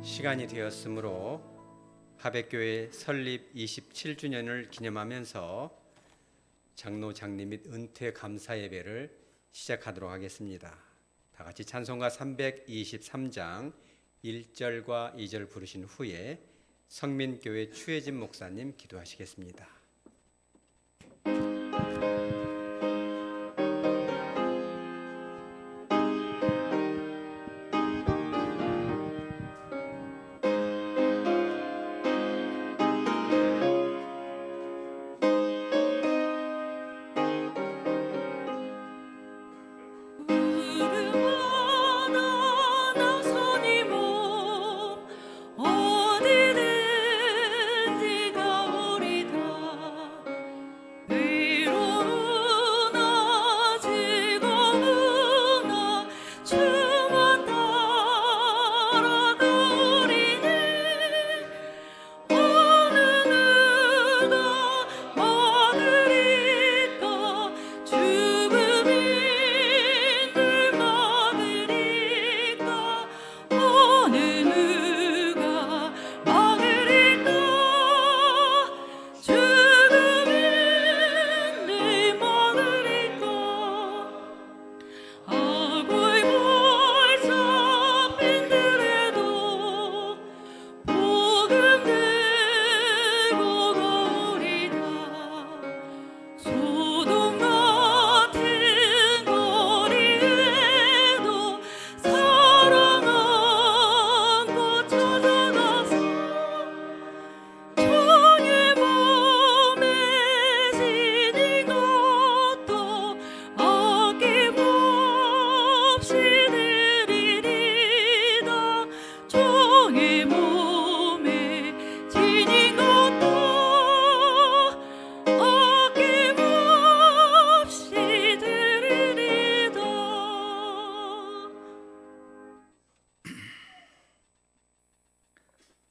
시간이 되었으므로 하백교회 설립 27주년을 기념하면서 장로 장님 및 은퇴 감사 예배를 시작하도록 하겠습니다. 다 같이 찬송가 323장 1절과 2절 부르신 후에 성민교회 추혜진 목사님 기도하시겠습니다.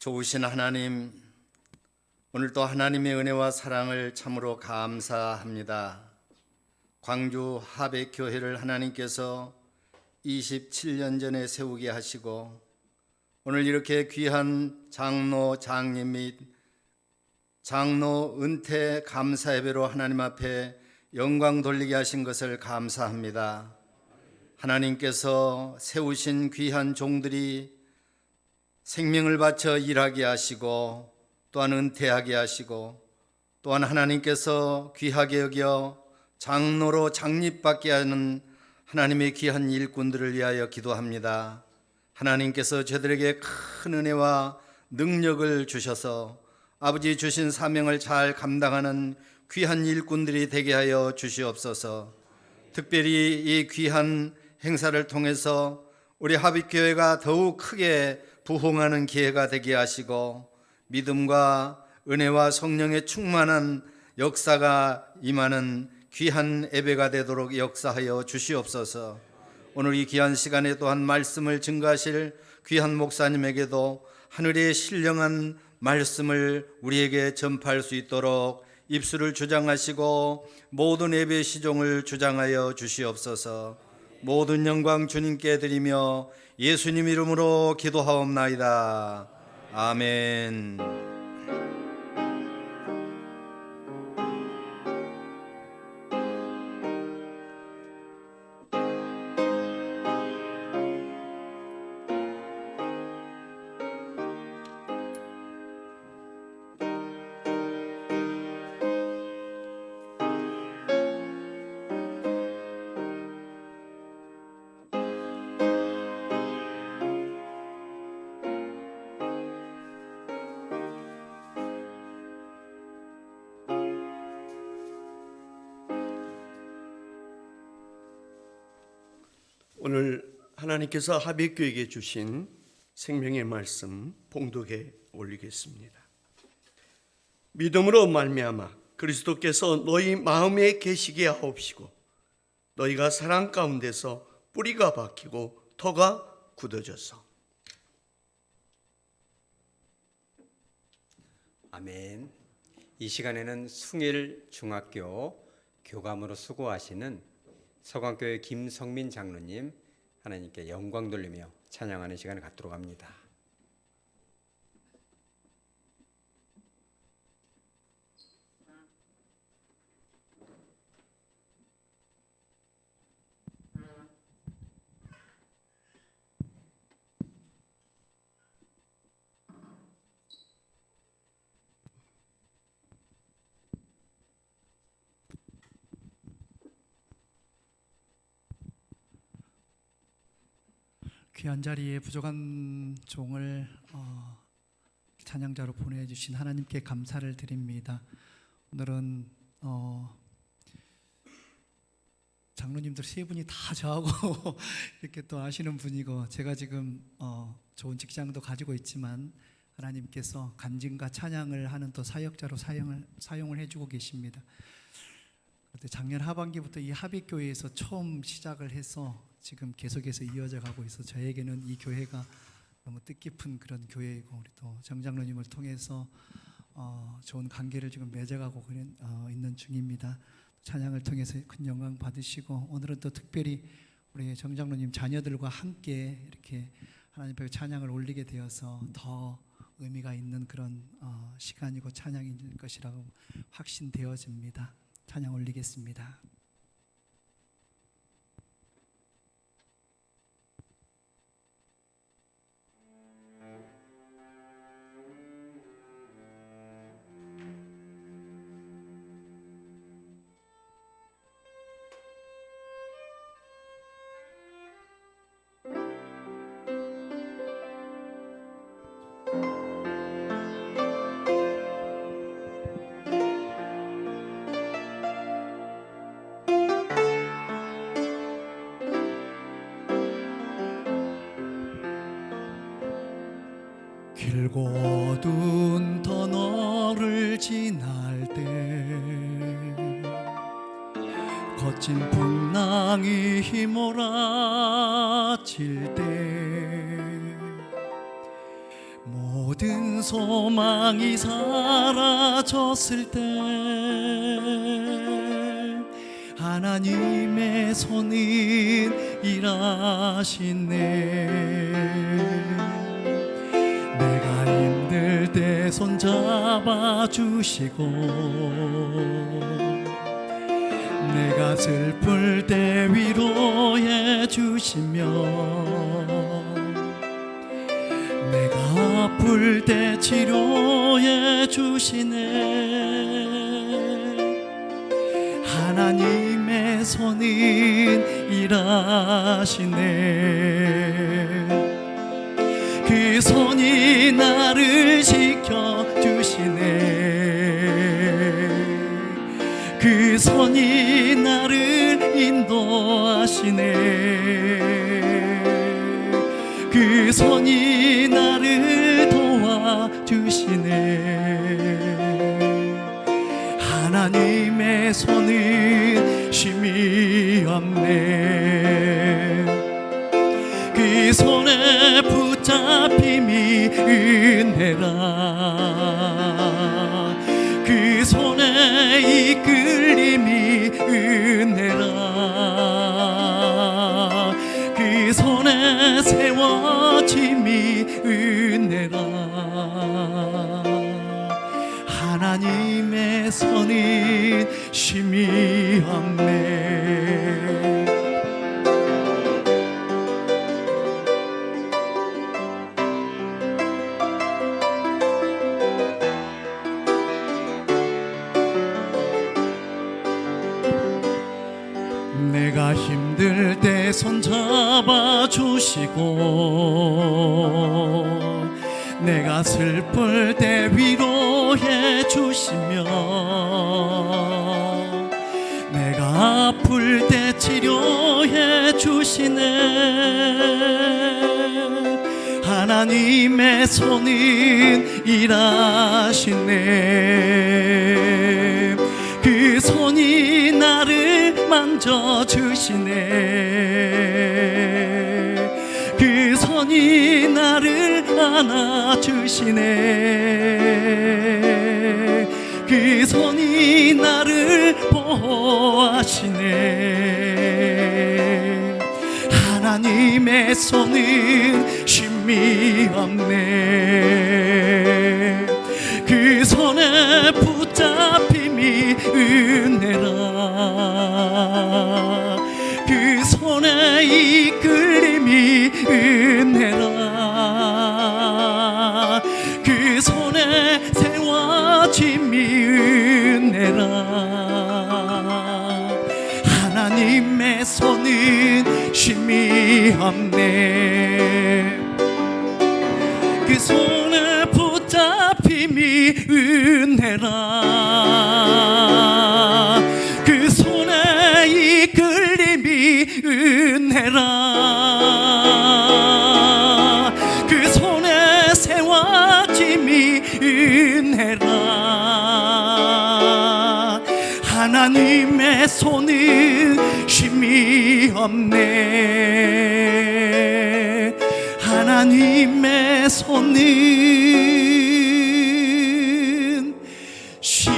좋으신 하나님, 오늘도 하나님의 은혜와 사랑을 참으로 감사합니다. 광주 하백교회를 하나님께서 27년 전에 세우게 하시고 오늘 이렇게 귀한 장로 장님 및 장로 은퇴 감사 예배로 하나님 앞에 영광 돌리게 하신 것을 감사합니다. 하나님께서 세우신 귀한 종들이 생명을 바쳐 일하게 하시고 또한 은퇴하게 하시고 또한 하나님께서 귀하게 여겨 장로로 장립받게 하는 하나님의 귀한 일꾼들을 위하여 기도합니다. 하나님께서 저들에게 큰 은혜와 능력을 주셔서 아버지 주신 사명을 잘 감당하는 귀한 일꾼들이 되게 하여 주시옵소서. 특별히 이 귀한 행사를 통해서 우리 하백교회가 더욱 크게 부흥하는 기회가 되게 하시고 믿음과 은혜와 성령의 충만한 역사가 임하는 귀한 예배가 되도록 역사하여 주시옵소서. 오늘 이 귀한 시간에 또한 말씀을 증거하실 귀한 목사님에게도 하늘의 신령한 말씀을 우리에게 전파할 수 있도록 입술을 주장하시고 모든 예배 시종을 주장하여 주시옵소서. 모든 영광 주님께 드리며 예수님 이름으로 기도하옵나이다. 아멘. 오늘 하나님께서 하백교에게 주신 생명의 말씀 봉독에 올리겠습니다. 믿음으로 말미암아 그리스도께서 너희 마음에 계시게 하옵시고 너희가 사랑 가운데서 뿌리가 박히고 터가 굳어져서. 아멘. 이 시간에는 숭일 중학교 교감으로 수고하시는 서강교회 김성민 장로님 하나님께 영광 돌리며 찬양하는 시간을 갖도록 합니다. 귀한 자리에 부족한 종을 찬양자로 보내주신 하나님께 감사를 드립니다. 오늘은 장로님들 세 분이 다 저하고 이렇게 또 아시는 분이고, 제가 지금 좋은 직장도 가지고 있지만 하나님께서 간증과 찬양을 하는 또 사역자로 사용을 해주고 계십니다. 그런데 작년 하반기부터 이 합의교회에서 처음 시작을 해서 지금 계속해서 이어져 가고 있어 저에게는 이 교회가 너무 뜻깊은 그런 교회이고, 우리 또 정장로님을 통해서 좋은 관계를 지금 맺어가고 있는 중입니다. 찬양을 통해서 큰 영광 받으시고, 오늘은 또 특별히 우리 정장로님 자녀들과 함께 이렇게 하나님 앞에 찬양을 올리게 되어서 더 의미가 있는 그런 시간이고 찬양인 것이라고 확신되어집니다. 찬양 올리겠습니다. 길고 어두운 터널을 지날 때, 거친 풍랑이 휘몰아칠 때, 모든 소망이 사라졌을 때, 하나님의 손은 일하시네. 내가 힘들 때 손잡아 주시고, 내가 슬플 때 위로해 주시며, 내가 아플 때 치료해 주시네. 하나님의 손은 일하시네. 그 손이 나를 지켜주시네. 그 손이 나를 인도하시네. 그 손이 나를 도와주시네. 하나님의 손은 쉼이 없네. 그 손에 붙잡힘이 은혜라. 그 손에 이끌림이 은혜라. 그 손에 세워짐이 은혜라. 하나님의 손은 쉼이 없네. 내가 힘들 때 손잡아 주시고, 내가 슬플 때 위로해 주시며, 내가 아플 때 치료해 주시네. 하나님의 손은 일하시네. 그 손이 나를 만져주시네. 그 손이 나를 안아주시네. 그 손이 나를 보호하시네. 하나님의 손은 쉼이 없네. 그 손에 붙잡힘이 은혜라. 그 손에 이끌림이 은혜라. 그 손에 세워짐이 은혜라. 하나님의 손은 쉼이 없네. 그 손에 붙잡힘이 은혜라. 그 손에 이끌림이 은혜라. 그 손에 세워짐이 은혜라. 하나님의 손은 쉼이 없네. 하나님의 손은 쉼이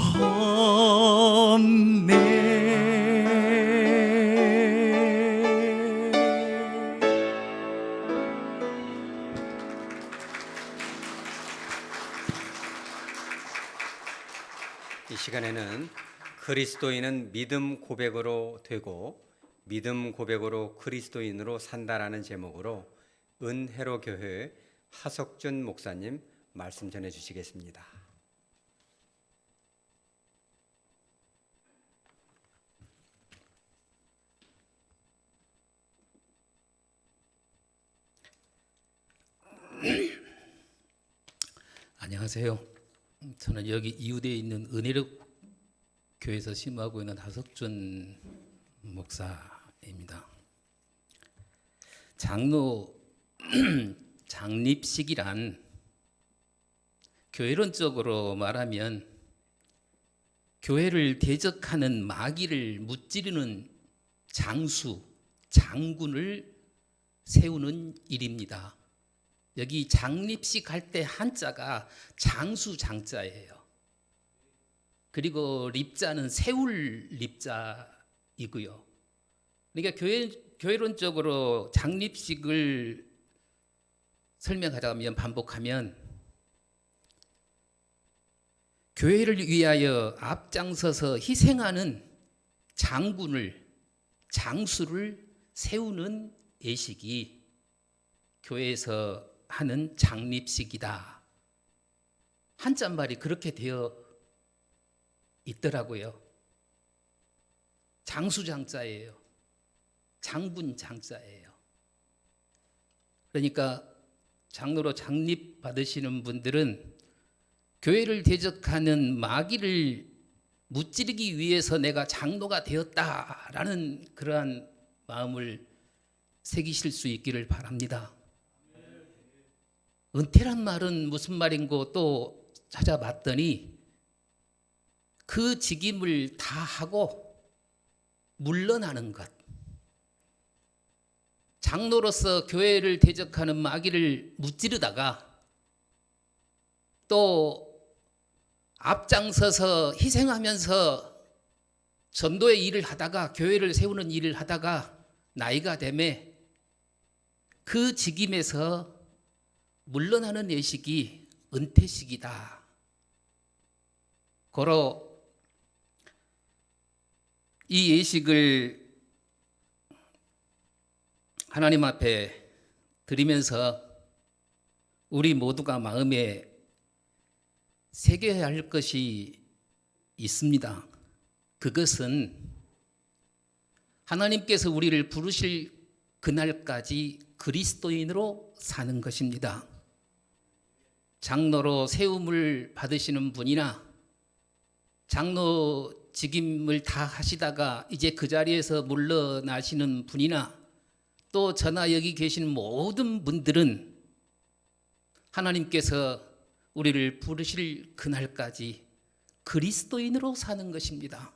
없네. 이 시간에는 그리스도인은 믿음 고백으로 되고 믿음 고백으로 그리스도인으로 산다라는 제목으로 은혜로 교회 하석준 목사님 말씀 전해 주시겠습니다. 안녕하세요. 저는 여기 이웃에 있는 은혜로 교회에서 심호하고 있는 하석준 목사입니다. 장로 장립식이란 교회론적으로 말하면 교회를 대적하는 마귀를 무찌르는 장수, 장군을 세우는 일입니다. 여기 장립식 할 때 한자가 장수 장자예요. 그리고 립자는 세울 립자이고요. 그러니까 교회론적으로 장립식을 설명하자면 반복하면 교회를 위하여 앞장서서 희생하는 장군을 장수를 세우는 예식이 교회에서 하는 장립식이다. 한자말이 그렇게 되어 있더라고요. 장수장자예요. 장군장자예요. 그러니까 장로로 장립 받으시는 분들은 교회를 대적하는 마귀를 무찌르기 위해서 내가 장로가 되었다라는 그러한 마음을 새기실 수 있기를 바랍니다. 은퇴란 말은 무슨 말인고 또 찾아봤더니 그 직임을 다 하고 물러나는 것. 장로로서 교회를 대적하는 마귀를 무찌르다가 또 앞장서서 희생하면서 전도의 일을 하다가 교회를 세우는 일을 하다가 나이가 되매 그 직임에서 물러나는 예식이 은퇴식이다. 고로 이 예식을 하나님 앞에 드리면서 우리 모두가 마음에 새겨야 할 것이 있습니다. 그것은 하나님께서 우리를 부르실 그날까지 그리스도인으로 사는 것입니다. 장로로 세움을 받으시는 분이나 장로 직임을 다 하시다가 이제 그 자리에서 물러나시는 분이나 또 저나 여기 계신 모든 분들은 하나님께서 우리를 부르실 그날까지 그리스도인으로 사는 것입니다.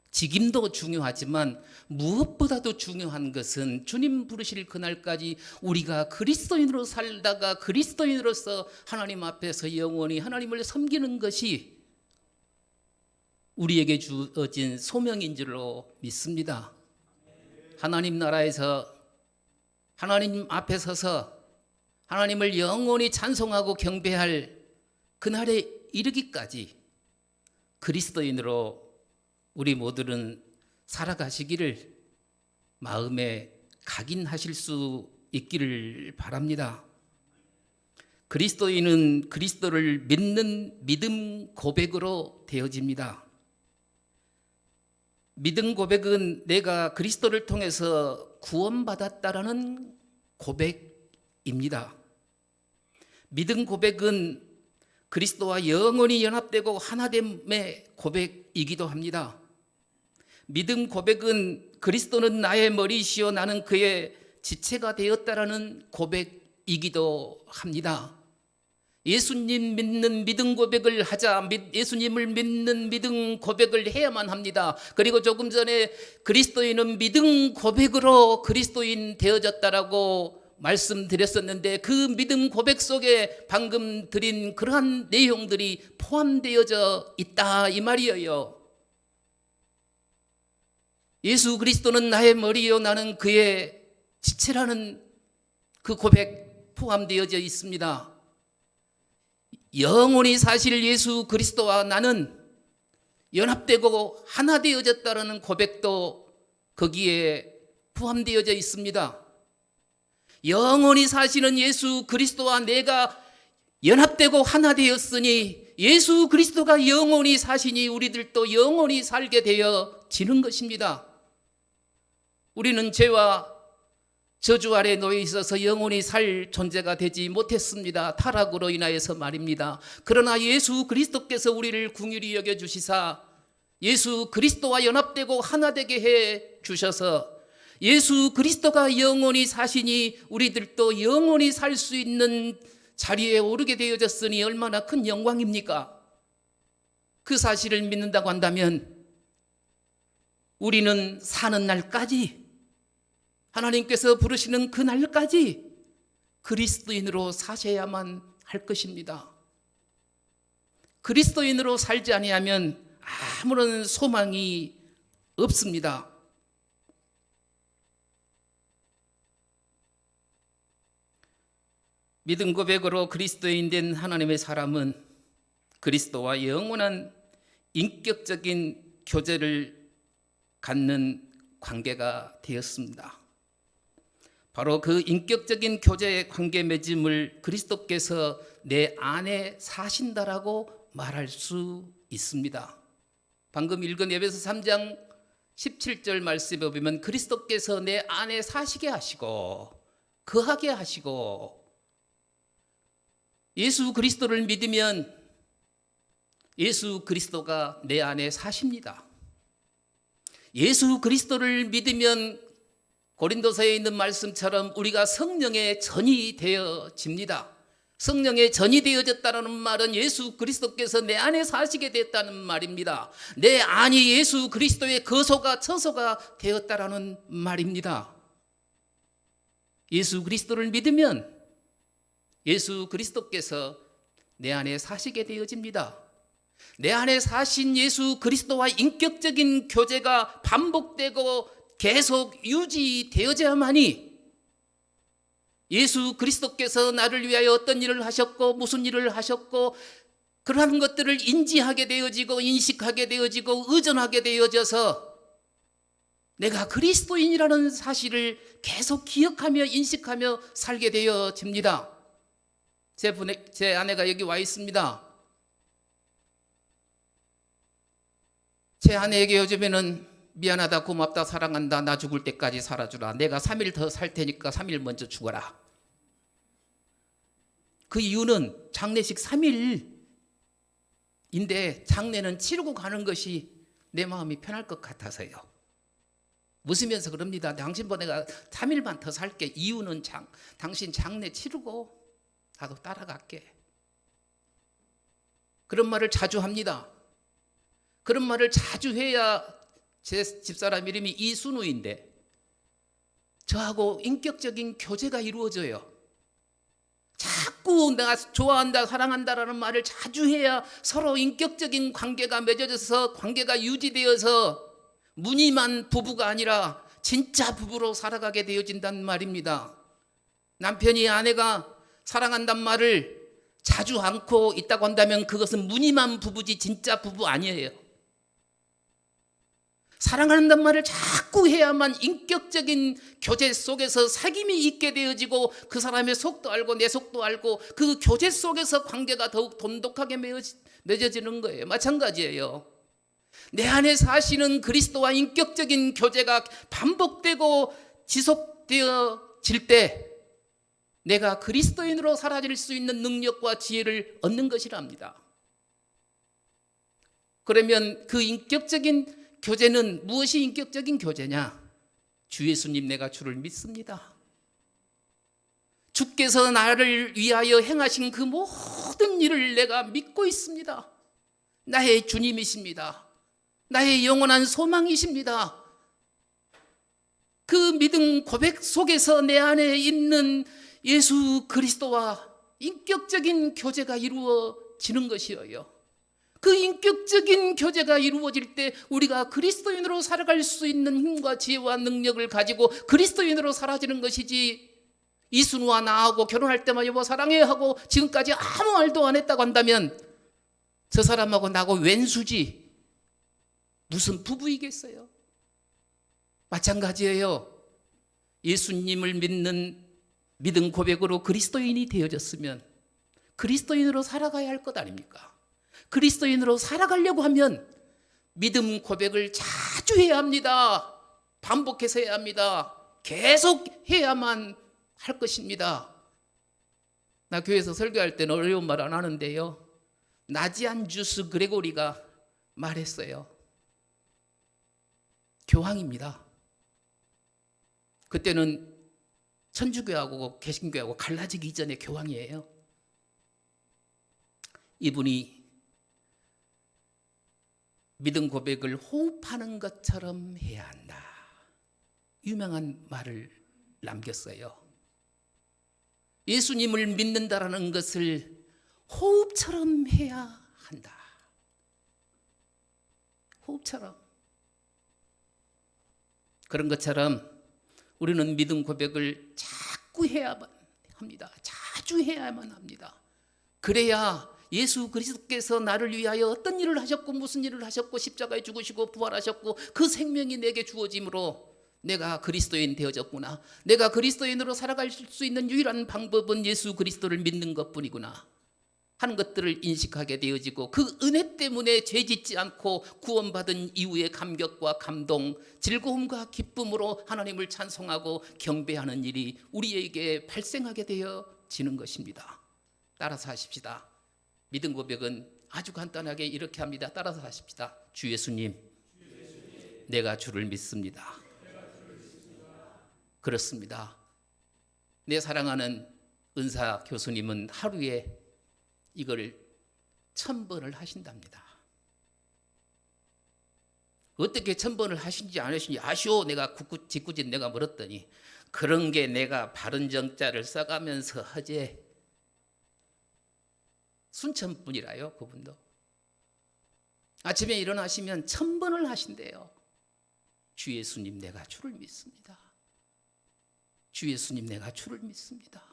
직임도 중요하지만 무엇보다도 중요한 것은 주님 부르실 그날까지 우리가 그리스도인으로 살다가 그리스도인으로서 하나님 앞에서 영원히 하나님을 섬기는 것이 우리에게 주어진 소명인 줄로 믿습니다. 하나님 나라에서 하나님 앞에 서서 하나님을 영원히 찬송하고 경배할 그날에 이르기까지 그리스도인으로 우리 모두는 살아가시기를 마음에 각인하실 수 있기를 바랍니다. 그리스도인은 그리스도를 믿는 믿음 고백으로 되어집니다. 믿음 고백은 내가 그리스도를 통해서 구원받았다라는 고백입니다. 믿음 고백은 그리스도와 영원히 연합되고 하나됨의 고백이기도 합니다. 믿음 고백은 그리스도는 나의 머리시요 나는 그의 지체가 되었다라는 고백이기도 합니다. 예수님 믿는 믿음 고백을 하자. 예수님을 믿는 믿음 고백을 해야만 합니다. 그리고 조금 전에 그리스도인은 믿음 고백으로 그리스도인 되어졌다라고 말씀드렸었는데, 그 믿음 고백 속에 방금 드린 그러한 내용들이 포함되어져 있다 이 말이에요. 예수 그리스도는 나의 머리요 나는 그의 지체라는 그 고백 포함되어져 있습니다. 영원히 사실 예수 그리스도와 나는 연합되고 하나 되어졌다는 고백도 거기에 포함되어져 있습니다. 영원히 사시는 예수 그리스도와 내가 연합되고 하나 되었으니 예수 그리스도가 영원히 사시니 우리들도 영원히 살게 되어지는 것입니다. 우리는 죄와 저주 아래 놓여 있어서 영원히 살 존재가 되지 못했습니다. 타락으로 인하여서 말입니다. 그러나 예수 그리스도께서 우리를 긍휼히 여겨주시사 예수 그리스도와 연합되고 하나 되게 해 주셔서 예수 그리스도가 영원히 사시니 우리들도 영원히 살 수 있는 자리에 오르게 되어졌으니 얼마나 큰 영광입니까? 그 사실을 믿는다고 한다면 우리는 사는 날까지, 하나님께서 부르시는 그 날까지 그리스도인으로 사셔야만 할 것입니다. 그리스도인으로 살지 아니하면 아무런 소망이 없습니다. 믿음 고백으로 그리스도인 된 하나님의 사람은 그리스도와 영원한 인격적인 교제를 갖는 관계가 되었습니다. 바로 그 인격적인 교제의 관계 맺음을 그리스도께서 내 안에 사신다라고 말할 수 있습니다. 방금 읽은 에베소 3장 17절 말씀에 보면 그리스도께서 내 안에 사시게 하시고 거하게 하시고, 예수 그리스도를 믿으면 예수 그리스도가 내 안에 사십니다. 예수 그리스도를 믿으면 고린도서에 있는 말씀처럼 우리가 성령의 전이 되어집니다. 성령의 전이 되어졌다는 말은 예수 그리스도께서 내 안에 사시게 됐다는 말입니다. 내 안이 예수 그리스도의 거소가 처소가 되었다는 말입니다. 예수 그리스도를 믿으면 예수 그리스도께서 내 안에 사시게 되어집니다. 내 안에 사신 예수 그리스도와 인격적인 교제가 반복되고 계속 유지되어져야만이 예수 그리스도께서 나를 위하여 어떤 일을 하셨고 무슨 일을 하셨고 그러한 것들을 인지하게 되어지고 인식하게 되어지고 의존하게 되어져서 내가 그리스도인이라는 사실을 계속 기억하며 인식하며 살게 되어집니다. 제 아내가 여기 와 있습니다. 제 아내에게 요즘에는 미안하다, 고맙다, 사랑한다, 나 죽을 때까지 살아주라, 내가 3일 더 살 테니까 3일 먼저 죽어라. 그 이유는 장례식 3일인데 장례는 치르고 가는 것이 내 마음이 편할 것 같아서요. 웃으면서 그럽니다. 당신보다 내가 3일만 더 살게. 이유는 당신 장례 치르고 나도 따라갈게. 그런 말을 자주 합니다. 그런 말을 자주 해야 제 집사람 이름이 이순우인데 저하고 인격적인 교제가 이루어져요. 자꾸 내가 좋아한다, 사랑한다라는 말을 자주 해야 서로 인격적인 관계가 맺어져서 관계가 유지되어서 무늬만 부부가 아니라 진짜 부부로 살아가게 되어진단 말입니다. 남편이 아내가 사랑한단 말을 자주 않고 있다고 한다면 그것은 무늬만 부부지 진짜 부부 아니에요. 사랑한단 말을 자꾸 해야만 인격적인 교제 속에서 사귐이 있게 되어지고 그 사람의 속도 알고 내 속도 알고 그 교제 속에서 관계가 더욱 돈독하게 맺어지는 거예요. 마찬가지예요. 내 안에 사시는 그리스도와 인격적인 교제가 반복되고 지속되어질 때 내가 그리스도인으로 살아질 수 있는 능력과 지혜를 얻는 것이랍니다. 그러면 그 인격적인 교제는 무엇이 인격적인 교제냐? 주 예수님 내가 주를 믿습니다. 주께서 나를 위하여 행하신 그 모든 일을 내가 믿고 있습니다. 나의 주님이십니다. 나의 영원한 소망이십니다. 그 믿음 고백 속에서 내 안에 있는 예수 그리스도와 인격적인 교제가 이루어지는 것이어요. 그 인격적인 교제가 이루어질 때 우리가 그리스도인으로 살아갈 수 있는 힘과 지혜와 능력을 가지고 그리스도인으로 살아지는 것이지, 이순우와 나하고 결혼할 때만 여보 사랑해 하고 지금까지 아무 말도 안 했다고 한다면 저 사람하고 나하고 왼수지 무슨 부부이겠어요? 마찬가지예요. 예수님을 믿는 믿음 고백으로 그리스도인이 되어졌으면 그리스도인으로 살아가야 할 것 아닙니까? 그리스도인으로 살아가려고 하면 믿음 고백을 자주 해야 합니다. 반복해서 해야 합니다. 계속 해야만 할 것입니다. 나 교회에서 설교할 때는 어려운 말 안 하는데요, 나지안주스 그레고리가 말했어요. 교황입니다. 그때는 천주교하고 개신교하고 갈라지기 이전의 교황이에요. 이분이 믿음 고백을 호흡하는 것처럼 해야 한다, 유명한 말을 남겼어요. 예수님을 믿는다라는 것을 호흡처럼 해야 한다. 호흡처럼. 그런 것처럼 우리는 믿음 고백을 자꾸 해야만 합니다. 자주 해야만 합니다. 그래야 예수 그리스도께서 나를 위하여 어떤 일을 하셨고 무슨 일을 하셨고 십자가에 죽으시고 부활하셨고 그 생명이 내게 주어짐으로 내가 그리스도인 되어졌구나, 내가 그리스도인으로 살아갈 수 있는 유일한 방법은 예수 그리스도를 믿는 것뿐이구나 하는 것들을 인식하게 되어지고, 그 은혜 때문에 죄짓지 않고 구원받은 이후의 감격과 감동, 즐거움과 기쁨으로 하나님을 찬송하고 경배하는 일이 우리에게 발생하게 되어지는 것입니다. 따라서 하십시다. 믿음 고백은 아주 간단하게 이렇게 합니다. 따라서 하십시다. 주 예수님, 내가 주를 믿습니다. 그렇습니다. 내 사랑하는 은사 교수님은 하루에 이걸 1000번을 하신답니다. 어떻게 1000번을 하신지 안 하신지 아시오? 내가 짓궂은 내가 물었더니 그런 게 내가 바른 정자를 써가면서 하지. 순천분이라요, 그분도. 아침에 일어나시면 1000번을 하신대요. 주 예수님, 내가 주를 믿습니다. 주 예수님, 내가 주를 믿습니다.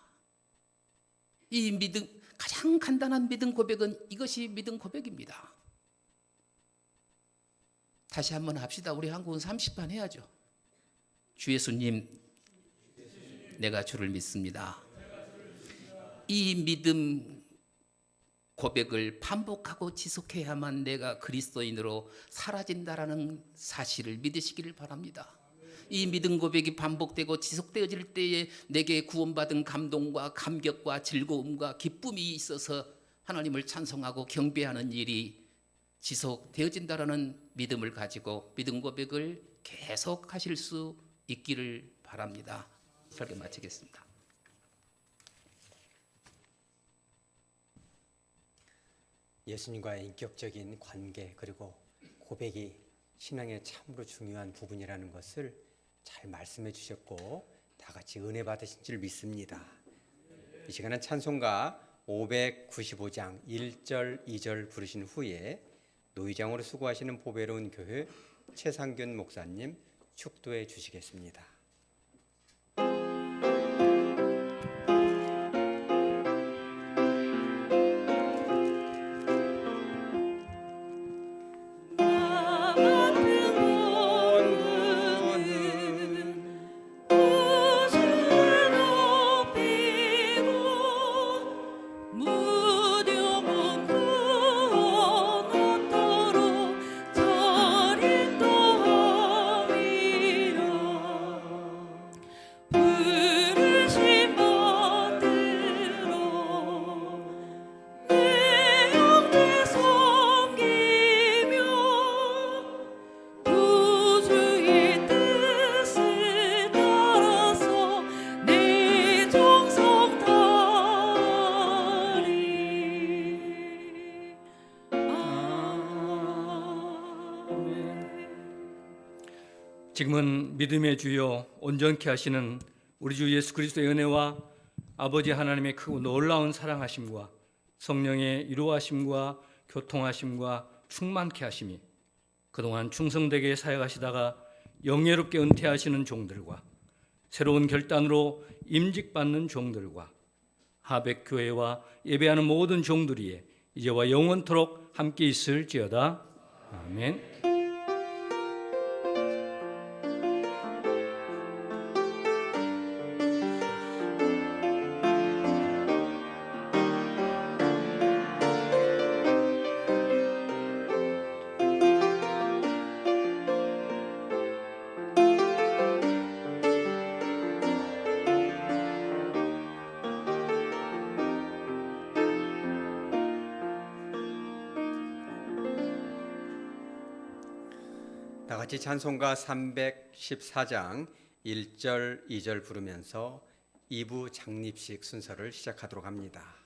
이 믿음, 가장 간단한 믿음 고백은 이것이 믿음 고백입니다. 다시 한번 합시다. 우리 한국은 30번 해야죠. 주 예수님, 내가 주를 믿습니다. 이 믿음 고백을 반복하고 지속해야만 내가 그리스도인으로 사라진다라는 사실을 믿으시기를 바랍니다. 이 믿음 고백이 반복되고 지속되어질 때에 내게 구원받은 감동과 감격과 즐거움과 기쁨이 있어서 하나님을 찬송하고 경배하는 일이 지속되어진다라는 믿음을 가지고 믿음 고백을 계속 하실 수 있기를 바랍니다. 설교 마치겠습니다. 예수님과의 인격적인 관계 그리고 고백이 신앙의 참으로 중요한 부분이라는 것을 잘 말씀해 주셨고 다 같이 은혜 받으신 줄 믿습니다. 이 시간은 찬송가 595장 1절 2절 부르신 후에 노회장으로 수고하시는 보배로운 교회 최상균 목사님 축도해 주시겠습니다. 무뎌 지금은 믿음의 주요 온전케 하시는 우리 주 예수 그리스도의 은혜와 아버지 하나님의 크고 놀라운 사랑하심과 성령의 이루하심과 교통하심과 충만케 하심이 그동안 충성되게 사역하시다가 영예롭게 은퇴하시는 종들과 새로운 결단으로 임직받는 종들과 하백교회와 예배하는 모든 종들이 이제와 영원토록 함께 있을지어다. 아멘. 다 같이 찬송가 314장 1절, 2절 부르면서 2부 장립식 순서를 시작하도록 합니다.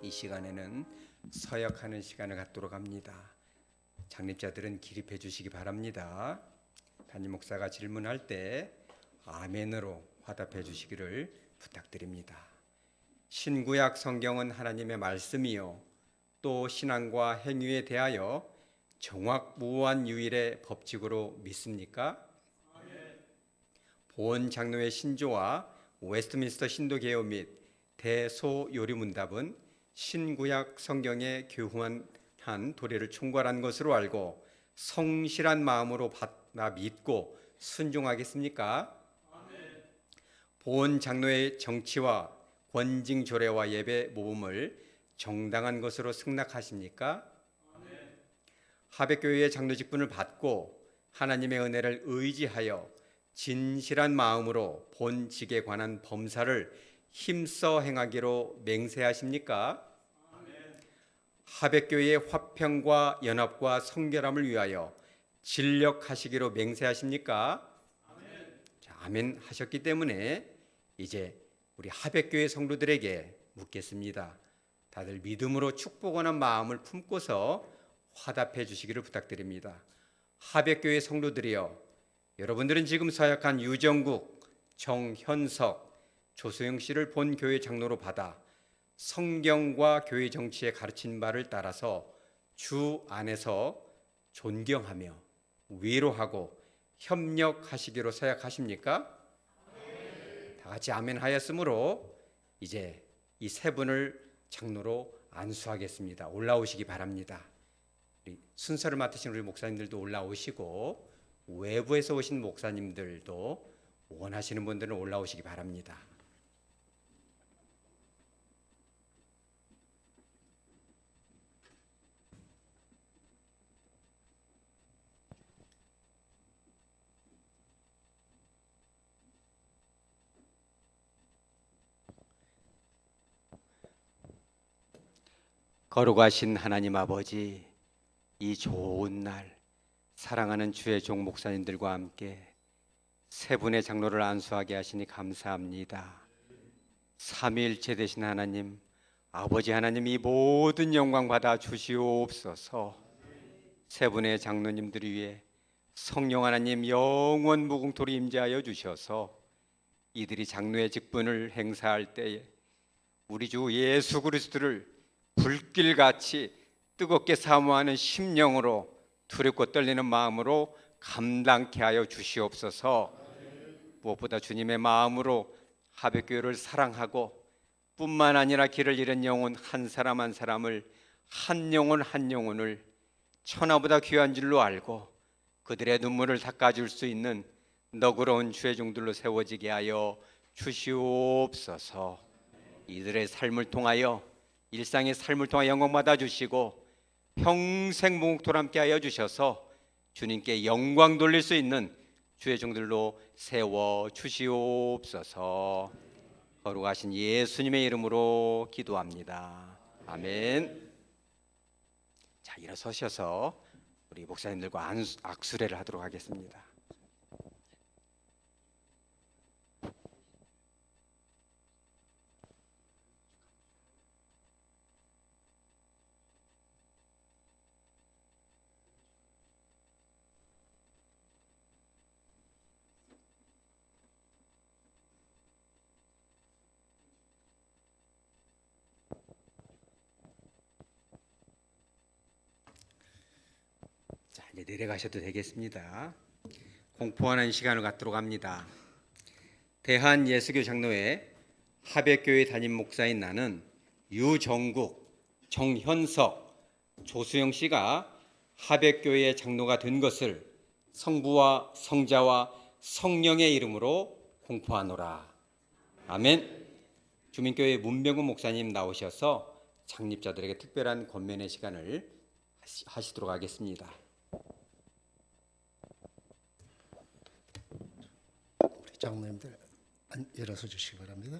이 시간에는 서역하는 시간을 갖도록 합니다. 장립자들은 기립해 주시기 바랍니다. 담임 목사가 질문할 때 아멘으로 화답해 주시기를 부탁드립니다. 신구약 성경은 하나님의 말씀이요 또 신앙과 행위에 대하여 정확무한 유일의 법칙으로 믿습니까? 보원 장로의 신조와 웨스트민스터 신도개요 및 대소요리문답은 신구약 성경의 교훈한 도리를 총괄한 것으로 알고 성실한 마음으로 받아 믿고 순종하겠습니까? 보원 장로의 정치와 권징 조례와 예배 모범을 정당한 것으로 승낙하십니까? 하백교회의 장로 직분을 받고 하나님의 은혜를 의지하여 진실한 마음으로 본 직에 관한 범사를 힘써 행하기로 맹세하십니까? 하백교회의 화평과 연합과 성결함을 위하여 진력하시기로 맹세하십니까? 아멘 하셨기 때문에 이제 우리 하백교회 성도들에게 묻겠습니다. 다들 믿음으로 축복하는 마음을 품고서 화답해 주시기를 부탁드립니다. 하백교회 성도들이여, 여러분들은 지금 서약한 유정국, 정현석, 조소영 씨를 본 교회 장로로 받아 성경과 교회 정치의 가르친 바를 따라서 주 안에서 존경하며 위로하고 협력하시기로 서약하십니까? 다 같이 아멘 하였으므로 이제 이 세 분을 장로로 안수하겠습니다. 올라오시기 바랍니다. 우리 순서를 맡으신 우리 목사님들도 올라오시고 외부에서 오신 목사님들도 원하시는 분들은 올라오시기 바랍니다. 거룩하신 하나님 아버지, 이 좋은 날 사랑하는 주의 종 목사님들과 함께 세 분의 장로를 안수하게 하시니 감사합니다. 삼위일체 되신 하나님, 아버지 하나님, 이 모든 영광 받아 주시옵소서. 세 분의 장로님들 위해 성령 하나님 영원 무궁토로 임재하여 주셔서 이들이 장로의 직분을 행사할 때에 우리 주 예수 그리스도를 불길같이 뜨겁게 사모하는 심령으로 두렵고 떨리는 마음으로 감당케 하여 주시옵소서. 무엇보다 주님의 마음으로 하백교회를 사랑하고 뿐만 아니라 길을 잃은 영혼 한 사람 한 사람을, 한 영혼 한 영혼을 천하보다 귀한 줄로 알고 그들의 눈물을 닦아줄 수 있는 너그러운 주의 종들로 세워지게 하여 주시옵소서. 이들의 삶을 통하여, 일상의 삶을 통하여 영광 받아 주시고 평생 무궁토로 함께 하여 주셔서 주님께 영광 돌릴 수 있는 주의 종들로 세워 주시옵소서. 거룩하신 예수님의 이름으로 기도합니다. 아멘. 자, 일어서셔서 우리 목사님들과 악수례를 하도록 하겠습니다. 자, 이제 내려가셔도 되겠습니다. 공포하는 시간을 갖도록 합니다. 대한예수교 장로회 하백교회 담임 목사인 나는 유정국, 정현석, 조수영 씨가 하백교회의 장로가 된 것을 성부와 성자와 성령의 이름으로 공포하노라. 아멘. 주민교회 문병근 목사님 나오셔서 창립자들에게 특별한 권면의 시간을 하시도록 하겠습니다. 우리 장로님들 일어서 주시기 바랍니다.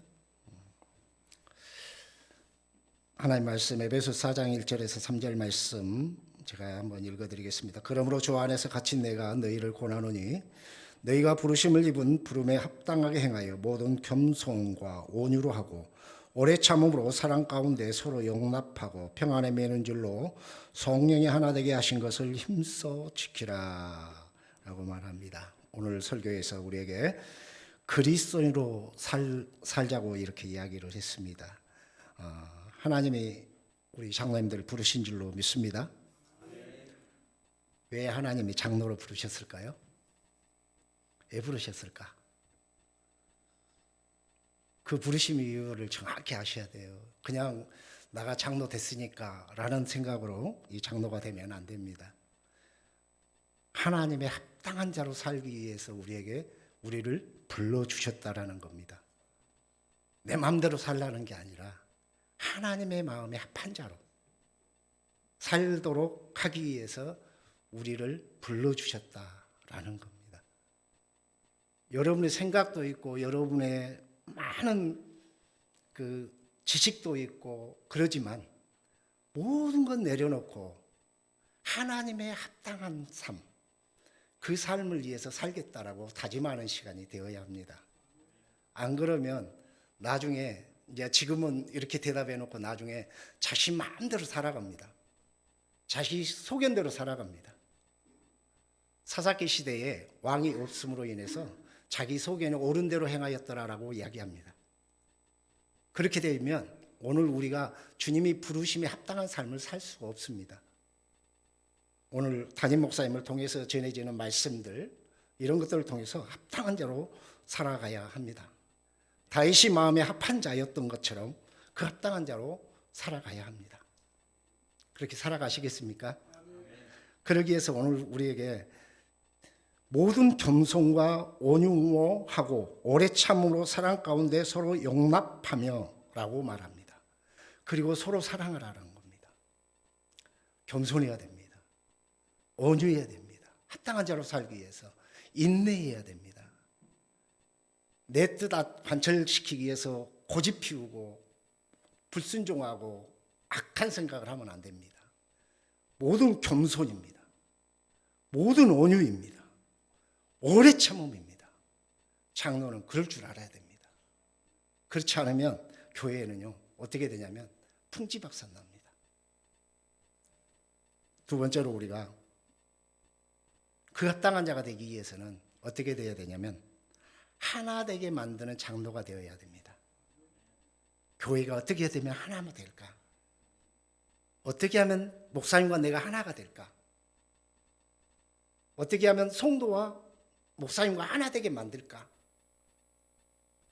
하나님 말씀 에베소 4장 1절에서 3절 말씀 제가 한번 읽어드리겠습니다. 그러므로 주 안에서 갇힌 내가 너희를 권하노니 너희가 부르심을 입은 부름에 합당하게 행하여 모든 겸손과 온유로 하고 오래 참음으로 사랑 가운데 서로 용납하고 평안에 매는 줄로 성령이 하나 되게 하신 것을 힘써 지키라 라고 말합니다. 오늘 설교에서 우리에게 그리스도인으로 살자고 이렇게 이야기를 했습니다. 하나님이 우리 장로님들을 부르신 줄로 믿습니다. 왜 하나님이 장로로 부르셨을까요? 왜 부르셨을까? 그 부르심 이유를 정확히 아셔야 돼요. 그냥 나가 장로 됐으니까 라는 생각으로 이 장로가 되면 안 됩니다. 하나님의 합당한 자로 살기 위해서 우리를 불러주셨다라는 겁니다. 내 마음대로 살라는 게 아니라 하나님의 마음에 합한 자로 살도록 하기 위해서 우리를 불러주셨다라는 겁니다. 여러분의 생각도 있고 여러분의 많은 그 지식도 있고 그러지만 모든 건 내려놓고 하나님의 합당한 삶, 그 삶을 위해서 살겠다라고 다짐하는 시간이 되어야 합니다. 안 그러면 나중에 이제 지금은 이렇게 대답해 놓고 나중에 자신 마음대로 살아갑니다. 자기 소견대로 살아갑니다. 사사기 시대에 왕이 없음으로 인해서 자기 소견에 옳은 대로 행하였더라라고 이야기합니다. 그렇게 되면 오늘 우리가 주님이 부르심에 합당한 삶을 살 수가 없습니다. 오늘 담임 목사님을 통해서 전해지는 말씀들 이런 것들을 통해서 합당한 자로 살아가야 합니다. 다윗이 마음에 합한 자였던 것처럼 그 합당한 자로 살아가야 합니다. 그렇게 살아가시겠습니까? 그러기 위해서 오늘 우리에게 모든 겸손과 온유하고 오래 참음으로 사랑 가운데 서로 용납하며 라고 말합니다. 그리고 서로 사랑을 하라는 겁니다. 겸손해야 됩니다. 온유해야 됩니다. 합당한 자로 살기 위해서 인내해야 됩니다. 내 뜻 관철시키기 위해서 고집 피우고 불순종하고 악한 생각을 하면 안 됩니다. 모든 겸손입니다. 모든 온유입니다. 오래 참음입니다. 장로는 그럴 줄 알아야 됩니다. 그렇지 않으면 교회에는요 어떻게 되냐면 풍지박산 납니다. 두 번째로 우리가 그 합당한 자가 되기 위해서는 어떻게 되어야 되냐면 하나 되게 만드는 장로가 되어야 됩니다. 교회가 어떻게 되면 하나가 될까? 어떻게 하면 목사님과 내가 하나가 될까? 어떻게 하면 성도와 목사님과 하나 되게 만들까?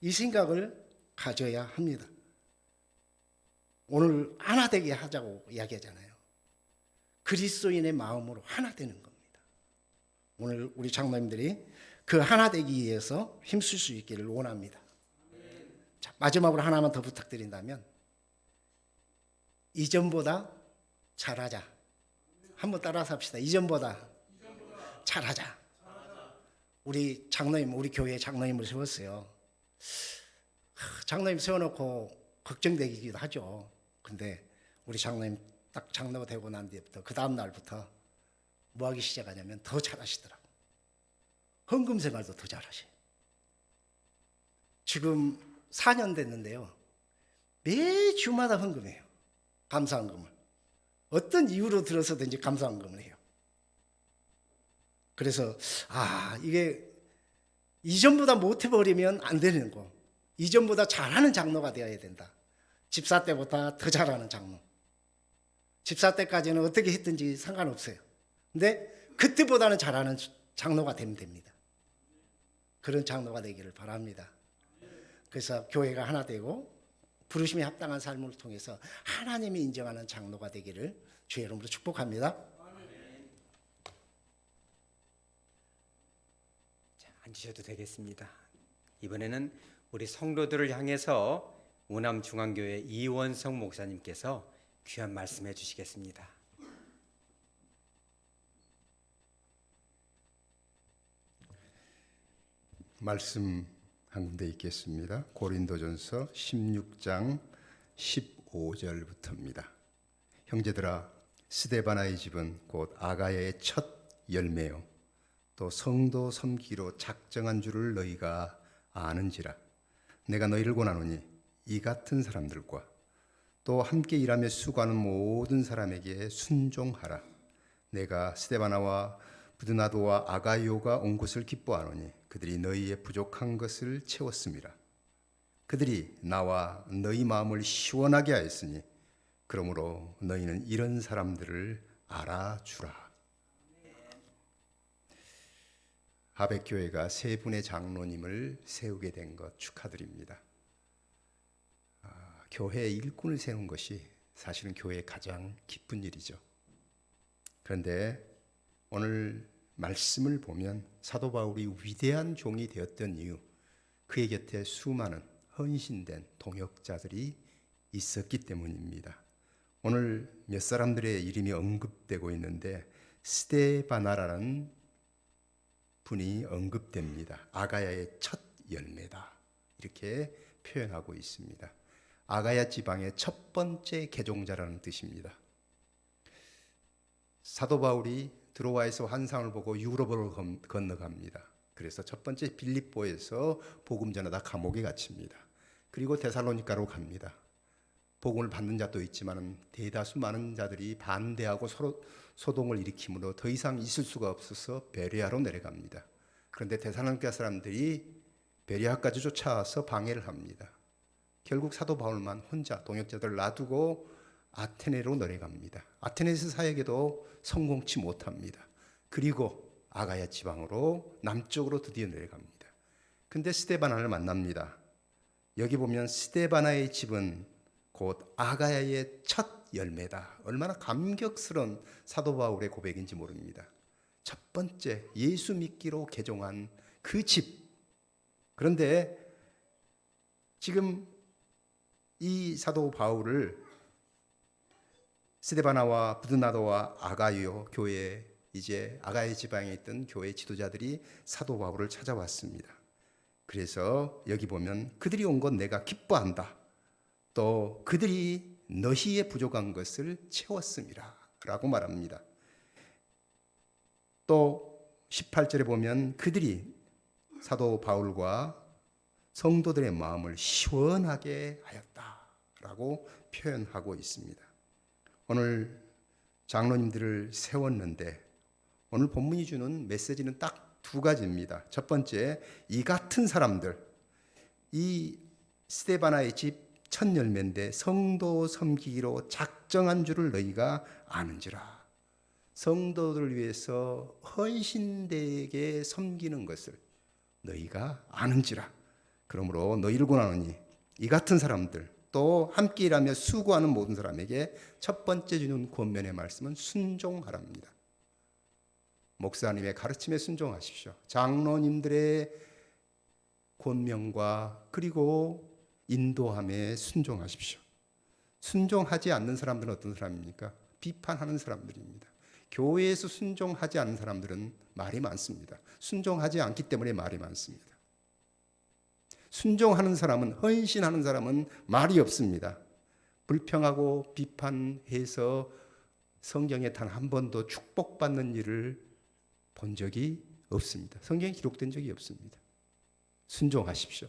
이 생각을 가져야 합니다. 오늘 하나 되게 하자고 이야기하잖아요. 그리스도인의 마음으로 하나 되는 겁니다. 오늘 우리 장로님들이 그 하나 되기 위해서 힘쓸 수 있기를 원합니다. 자, 마지막으로 하나만 더 부탁드린다면 이전보다 잘하자. 한번 따라서 합시다. 이전보다 잘하자. 우리 장로님, 우리 교회 장로님을 세웠어요. 장로님 세워놓고 걱정되기도 하죠. 근데 우리 장로님 딱 장로가 되고 난 뒤부터 그 다음 날부터 뭐 하기 시작하냐면 더 잘하시더라고. 헌금 생활도 더 잘하셔요. 지금 4년 됐는데요. 매주마다 헌금해요. 감사헌금을. 어떤 이유로 들어서든지 감사헌금을 해요. 그래서 이게 이전보다 못해버리면 안 되는 거. 이전보다 잘하는 장로가 되어야 된다. 집사 때보다 더 잘하는 장로. 집사 때까지는 어떻게 했든지 상관없어요. 근데 그때보다는 잘하는 장로가 되면 됩니다. 그런 장로가 되기를 바랍니다. 그래서 교회가 하나 되고 부르심에 합당한 삶을 통해서 하나님이 인정하는 장로가 되기를 주의 이름으로 축복합니다. 자, 앉으셔도 되겠습니다. 이번에는 우리 성도들을 향해서 우남중앙교회 이원성 목사님께서 귀한 말씀해 주시겠습니다. 말씀 한 군데 있겠습니다. 고린도전서 16장 15절부터입니다. 형제들아, 스데바나의 집은 곧 아가야의 첫 열매요 또 성도 섬기로 작정한 줄을 너희가 아는지라. 내가 너희를 권하노니 이 같은 사람들과 또 함께 일하며 수고하는 모든 사람에게 순종하라. 내가 스데바나와 부드나도와 아가이오가 온 것을 기뻐하노니 그들이 너희의 부족한 것을 채웠음이라. 그들이 나와 너희 마음을 시원하게 하였으니 그러므로 너희는 이런 사람들을 알아주라. 하백교회가 세 분의 장로님을 세우게 된 것 축하드립니다. 교회의 일꾼을 세우는 것이 사실은 교회의 가장 기쁜 일이죠. 그런데 오늘 말씀을 보면 사도 바울이 위대한 종이 되었던 이유, 그의 곁에 수많은 헌신된 동역자들이 있었기 때문입니다. 오늘 몇 사람들의 이름이 언급되고 있는데 스데바나라는 분이 언급됩니다. 아가야의 첫 열매다, 이렇게 표현하고 있습니다. 아가야 지방의 첫 번째 개종자라는 뜻입니다. 사도 바울이 드로아에서 환상을 보고 유럽으로 건너갑니다. 그래서 첫 번째 빌립보에서 복음 전하다 감옥에 갇힙니다. 그리고 데살로니가로 갑니다. 복음을 받는 자도 있지만 대다수 많은 자들이 반대하고 소동을 일으키므로 더 이상 있을 수가 없어서 베레아로 내려갑니다. 그런데 데살로니가 사람들이 베레아까지 쫓아와서 방해를 합니다. 결국 사도 바울만 혼자 동역자들을 놔두고 아테네로 내려갑니다. 아테네에서 사역에도 성공치 못합니다. 그리고 아가야 지방으로 남쪽으로 드디어 내려갑니다. 근데 스데바나를 만납니다. 여기 보면 스데바나의 집은 곧 아가야의 첫 열매다. 얼마나 감격스러운 사도 바울의 고백인지 모릅니다. 첫 번째 예수 믿기로 개종한 그 집. 그런데 지금 이 사도 바울을 스데바나와 부드나도와 아가이오 교회, 이제 아가이 지방에 있던 교회 지도자들이 사도 바울을 찾아왔습니다. 그래서 여기 보면 그들이 온 건 내가 기뻐한다. 또 그들이 너희의 부족한 것을 채웠음이라 라고 말합니다. 또 18절에 보면 그들이 사도 바울과 성도들의 마음을 시원하게 하였다라고 표현하고 있습니다. 오늘 장로님들을 세웠는데 오늘 본문이 주는 메시지는 딱 두 가지입니다. 첫 번째, 이 같은 사람들, 이 스데바나의 집 첫 열매인데 성도 섬기기로 작정한 줄을 너희가 아는지라. 성도들을 위해서 헌신되게 섬기는 것을 너희가 아는지라. 그러므로 너희를 권하노니 이 같은 사람들, 또 함께 일하며 수고하는 모든 사람에게 첫 번째 주는 권면의 말씀은 순종하랍니다. 목사님의 가르침에 순종하십시오. 장로님들의 권명과 그리고 인도함에 순종하십시오. 순종하지 않는 사람들은 어떤 사람입니까? 비판하는 사람들입니다. 교회에서 순종하지 않는 사람들은 말이 많습니다. 순종하지 않기 때문에 말이 많습니다. 순종하는 사람은, 헌신하는 사람은 말이 없습니다. 불평하고 비판해서 성경에 단 한 번도 축복받는 일을 본 적이 없습니다. 성경에 기록된 적이 없습니다. 순종하십시오.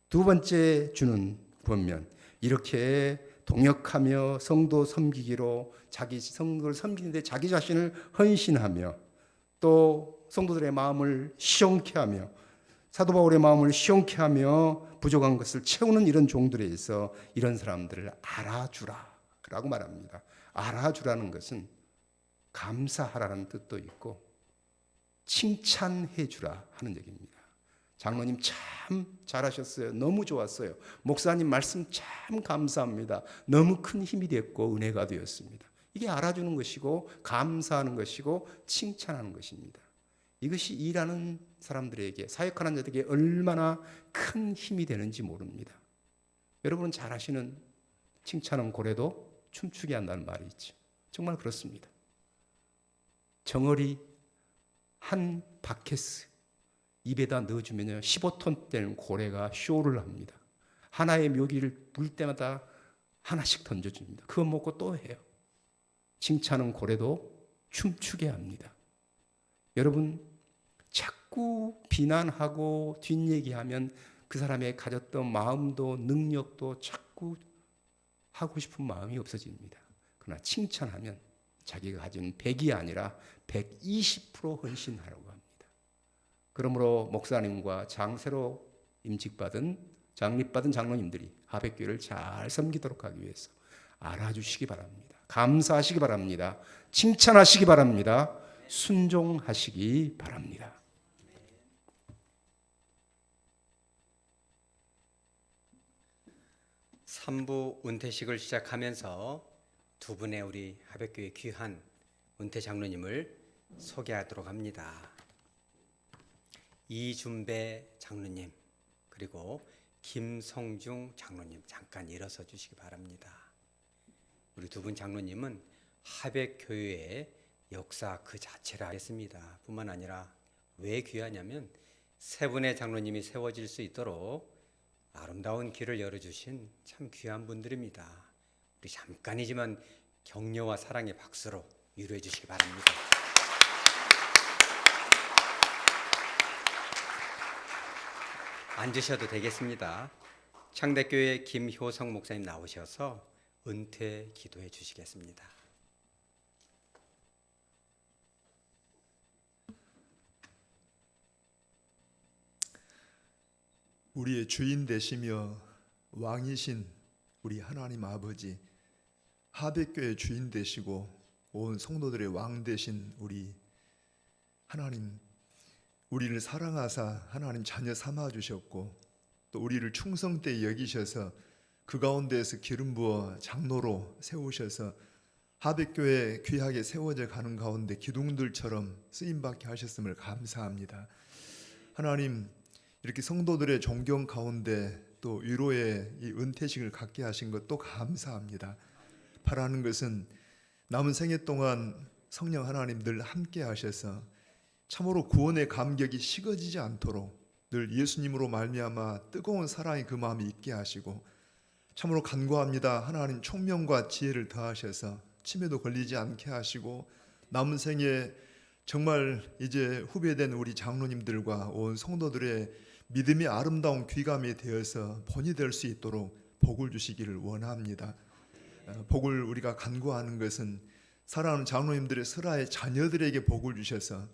두 번째 주는 권면, 이렇게 동역하며 성도 섬기기로 자기 성도를 섬기는데 자기 자신을 헌신하며 또 성도들의 마음을 시원케 하며 사도 바울의 마음을 시원케 하며 부족한 것을 채우는 이런 종들에 의해서 이런 사람들을 알아주라 라고 말합니다. 알아주라는 것은 감사하라는 뜻도 있고 칭찬해 주라 하는 얘기입니다. 장로님 참 잘하셨어요. 너무 좋았어요. 목사님 말씀 참 감사합니다. 너무 큰 힘이 됐고 은혜가 되었습니다. 이게 알아주는 것이고 감사하는 것이고 칭찬하는 것입니다. 이것이 일하는 사람들에게, 사역하는 자들에게 얼마나 큰 힘이 되는지 모릅니다. 여러분은 잘 아시는 칭찬은 고래도 춤추게 한다는 말이 있죠. 정말 그렇습니다. 정어리 한 바켓스 입에다 넣어주면 15톤 되는 고래가 쇼를 합니다. 하나의 묘기를 물 때마다 하나씩 던져줍니다. 그거 먹고 또 해요. 칭찬은 고래도 춤추게 합니다. 여러분, 자꾸 비난하고 뒷얘기하면 그 사람의 가졌던 마음도 능력도 자꾸 하고 싶은 마음이 없어집니다. 그러나 칭찬하면 자기가 가진 100이 아니라 120% 헌신하라고 합니다. 그러므로 목사님과 장세로 임직받은 장립받은 장로님들이 하백교회를 잘 섬기도록 하기 위해서 알아주시기 바랍니다. 감사하시기 바랍니다. 칭찬하시기 바랍니다. 순종하시기 바랍니다. 삼부 은퇴식을 시작하면서 두 분의 우리 하백교회 귀한 은퇴 장로님을 소개하도록 합니다. 이준배 장로님 그리고 김성중 장로님 잠깐 일어서 주시기 바랍니다. 우리 두 분 장로님은 하백교회의 역사 그 자체를 하겠습니다. 뿐만 아니라 왜 귀하냐면 세 분의 장로님이 세워질 수 있도록 아름다운 길을 열어주신 참 귀한 분들입니다. 우리 잠깐이지만 격려와 사랑의 박수로 위로해 주시기 바랍니다. 앉으셔도 되겠습니다. 창대교회 김효성 목사님 나오셔서 은퇴 기도해 주시겠습니다. 우리의 주인 되시며 왕이신 우리 하나님 아버지, 하백교회 주인 되시고 온 성도들의 왕 되신 우리 하나님, 우리를 사랑하사 하나님 자녀 삼아 주셨고 또 우리를 충성되이 여기셔서 그 가운데에서 기름 부어 장로로 세우셔서 하백교회 귀하게 세워져 가는 가운데 기둥들처럼 쓰임받게 하셨음을 감사합니다. 하나님, 이렇게 성도들의 존경 가운데 또 위로의 이 은퇴식을 갖게 하신 것도 감사합니다. 바라는 것은 남은 생애 동안 성령 하나님 늘 함께 하셔서 참으로 구원의 감격이 식어지지 않도록 늘 예수님으로 말미암아 뜨거운 사랑이 그 마음에 있게 하시고, 참으로 간구합니다. 하나님 총명과 지혜를 더하셔서 치매도 걸리지 않게 하시고, 남은 생에 정말 이제 후배된 우리 장로님들과 온 성도들의 믿음이 아름다운 귀감이 되어서 본이 될 수 있도록 복을 주시기를 원합니다. 복을 우리가 간구하는 것은 사랑하는 장로님들의 설아의 자녀들에게 복을 주셔서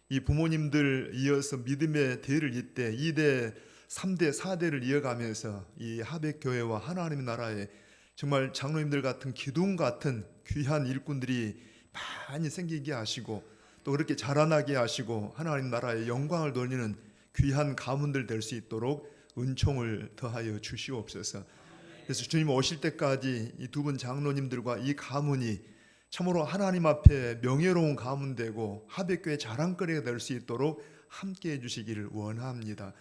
이 부모님들 이어서 믿음의 대를 잇대 2대, 3대, 4대를 이어가면서 이 하백교회와 하나님의 나라에 정말 장로님들 같은 기둥 같은 귀한 일꾼들이 많이 생기게 하시고, 또 그렇게 자라나게 하시고 하나님 나라의 영광을 돌리는 귀한 가문들 될 수 있도록 은총을 더하여 주시옵소서. 그래서 주님 오실 때까지 이 두 분 장로님들과 이 가문이 참으로 하나님 앞에 명예로운 가문 되고 하백교회 자랑거리가 될 수 있도록 함께해 주시기를 원합니다.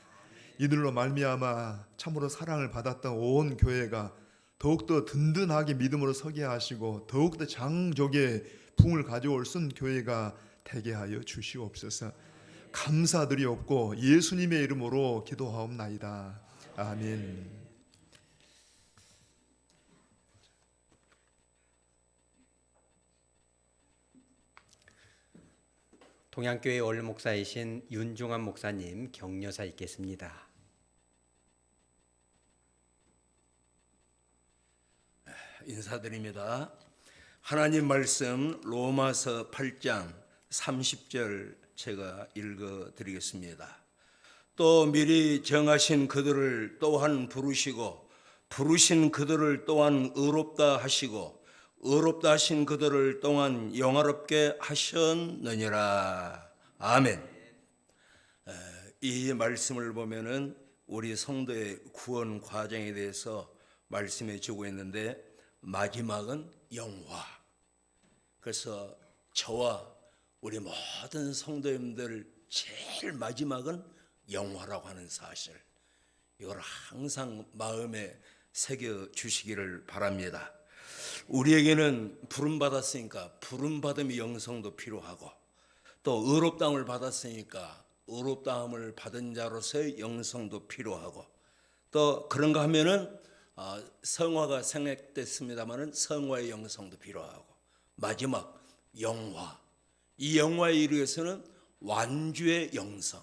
이들로 말미암아 참으로 사랑을 받았던 온 교회가 더욱더 든든하게 믿음으로 서게 하시고 더욱더 장족의 부흥을 가져올 수 교회가 되게 하여 주시옵소서. 감사드리옵고 예수님의 이름으로 기도하옵나이다. 아멘. 동양교회 원로 목사이신 윤종환 목사님 격려사 있겠습니다. 인사드립니다. 하나님 말씀 로마서 8장 30절 제가 읽어드리겠습니다. 또 미리 정하신 그들을 또한 부르시고 부르신 그들을 또한 의롭다 하시고 의롭다 하신 그들을 또한 영화롭게 하셨느니라. 아멘. 이 말씀을 보면은 우리 성도의 구원 과정에 대해서 말씀해 주고 있는데, 마지막은 영화. 그래서 저와 우리 모든 성도님들 제일 마지막은 영화라고 하는 사실, 이걸 항상 마음에 새겨 주시기를 바랍니다. 우리에게는 부름받았으니까 부름받음의 영성도 필요하고, 또 의롭다함을 받았으니까 의롭다함을 받은 자로서의 영성도 필요하고, 또 그런가 하면은 성화가 생략됐습니다마는 성화의 영성도 필요하고, 마지막 영화. 이 영화에 이르기 위해서는 완주의 영성.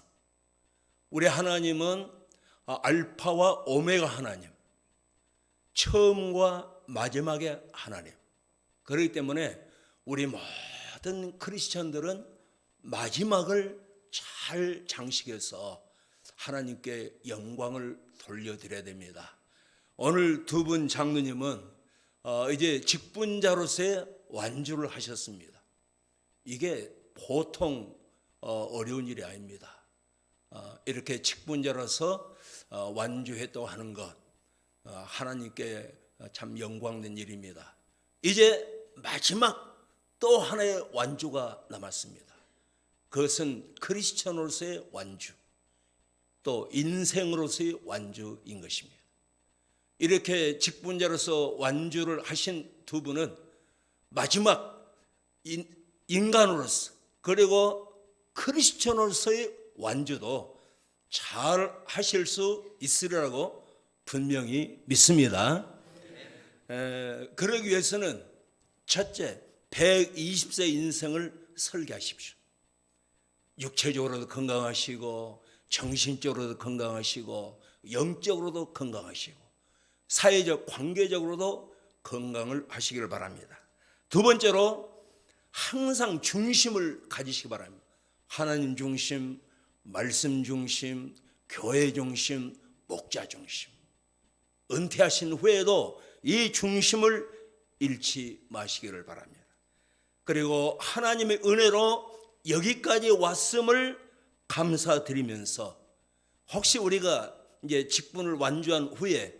우리 하나님은 알파와 오메가 하나님, 처음과 마지막의 하나님. 그렇기 때문에 우리 모든 크리스천들은 마지막을 잘 장식해서 하나님께 영광을 돌려드려야 됩니다. 오늘 두 분 장로님은 이제 직분자로서의 완주를 하셨습니다. 이게 보통 어려운 일이 아닙니다. 이렇게 직분자로서 완주했다고 하는 것, 하나님께 참 영광된 일입니다. 이제 마지막 또 하나의 완주가 남았습니다. 그것은 크리스천으로서의 완주, 또 인생으로서의 완주인 것입니다. 이렇게 직분자로서 완주를 하신 두 분은 마지막 인간으로서 그리고 크리스천으로서의 완주도 잘 하실 수 있으리라고 분명히 믿습니다. 그러기 위해서는 첫째, 120세 인생을 설계하십시오. 육체적으로도 건강하시고 정신적으로도 건강하시고 영적으로도 건강하시고 사회적 관계적으로도 건강을 하시기를 바랍니다. 두 번째로 항상 중심을 가지시기 바랍니다. 하나님 중심, 말씀 중심, 교회 중심, 목자 중심. 은퇴하신 후에도 이 중심을 잃지 마시기를 바랍니다. 그리고 하나님의 은혜로 여기까지 왔음을 감사드리면서, 혹시 우리가 이제 직분을 완주한 후에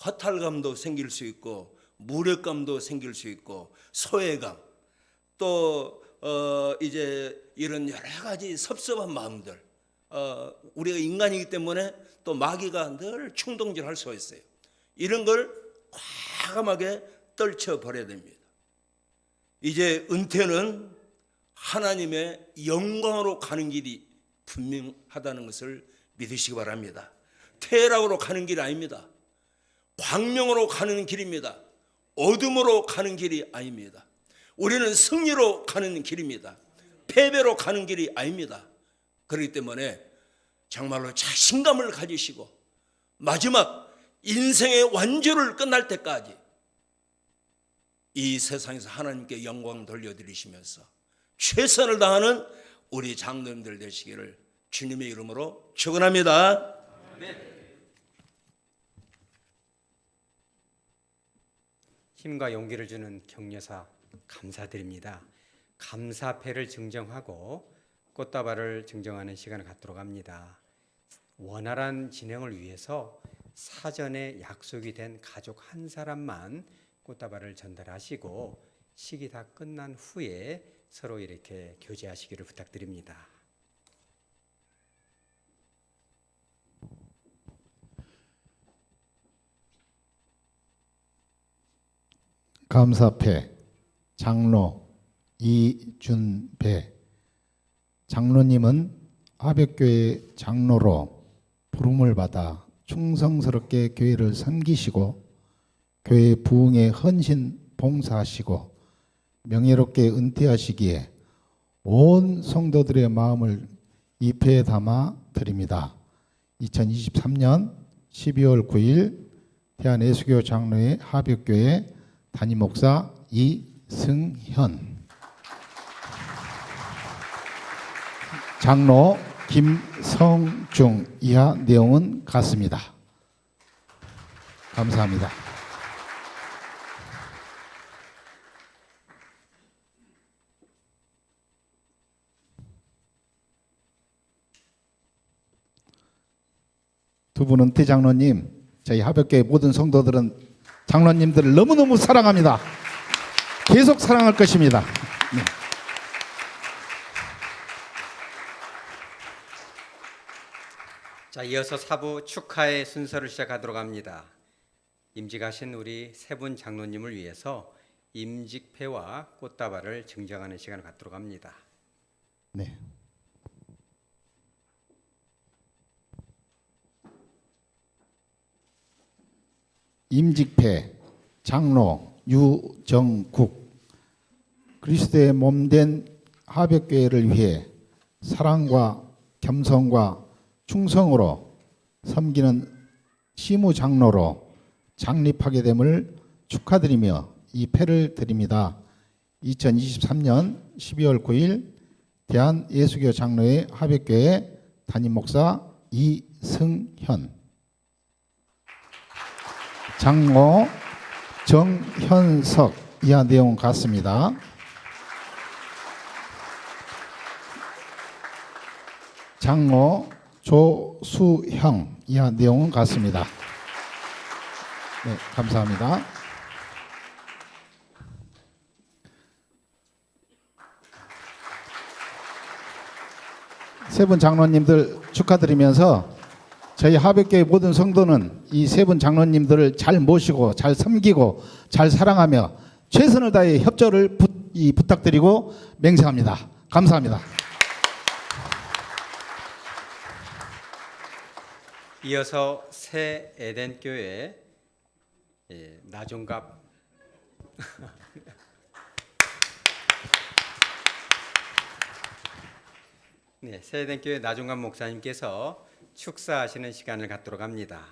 허탈감도 생길 수 있고 무력감도 생길 수 있고 소외감, 또 이제 이런 여러 가지 섭섭한 마음들, 우리가 인간이기 때문에 또 마귀가 늘 충동질할 수가 있어요. 이런 걸 과감하게 떨쳐버려야 됩니다. 이제 은퇴는 하나님의 영광으로 가는 길이 분명하다는 것을 믿으시기 바랍니다. 퇴락으로 가는 길이 아닙니다. 광명으로 가는 길입니다. 어둠으로 가는 길이 아닙니다. 우리는 승리로 가는 길입니다. 패배로 가는 길이 아닙니다. 그렇기 때문에 정말로 자신감을 가지시고 마지막 인생의 완주를 끝날 때까지 이 세상에서 하나님께 영광 돌려드리시면서 최선을 다하는 우리 장로님들 되시기를 주님의 이름으로 축원합니다. 힘과 용기를 주는 격려사 감사드립니다. 감사패를 증정하고 꽃다발을 증정하는 시간을 갖도록 합니다. 원활한 진행을 위해서 사전에 약속이 된 가족 한 사람만 꽃다발을 전달하시고 식이 다 끝난 후에 서로 이렇게 교제하시기를 부탁드립니다. 감사패 장로 이준배. 장로님은 하백교회 장로로 부름을 받아 충성스럽게 교회를 섬기시고 교회 부흥에 헌신 봉사하시고 명예롭게 은퇴하시기에 온 성도들의 마음을 이 패에 담아 드립니다. 2023년 12월 9일 대한예수교 장로회 하백교회 담임 목사 이승현. 장로 김성중. 이하 내용은 같습니다. 감사합니다. 두 분 은퇴 장로님, 저희 하백교회 모든 성도들은 장로님들을 너무너무 사랑합니다. 계속 사랑할 것입니다. 네. 자, 이어서 사부 축하의 순서를 시작하도록 합니다. 임직하신 우리 세 분 장로님을 위해서 임직패와 꽃다발을 증정하는 시간을 갖도록 합니다. 네. 임직패 장로 유정국. 그리스도의 몸된 하백교회를 위해 사랑과 겸손과 충성으로 섬기는 시무 장로로 창립하게 됨을 축하드리며 이 패를 드립니다. 2023년 12월 9일 대한예수교 장로회 하백교회 담임 목사 이승현. 장로 정현석. 이하 내용 같습니다. 장로 조수형. 이하 내용은 같습니다. 네, 감사합니다. 세 분 장로님들 축하드리면서 저희 하백교회 모든 성도는 이 세 분 장로님들을 잘 모시고 잘 섬기고 잘 사랑하며 최선을 다해 협조를 부탁드리고 맹세합니다. 감사합니다. 이어서 새 에덴교회 나종갑 네, 새 에덴교회 나종갑 목사님께서 축사하시는 시간을 갖도록 합니다.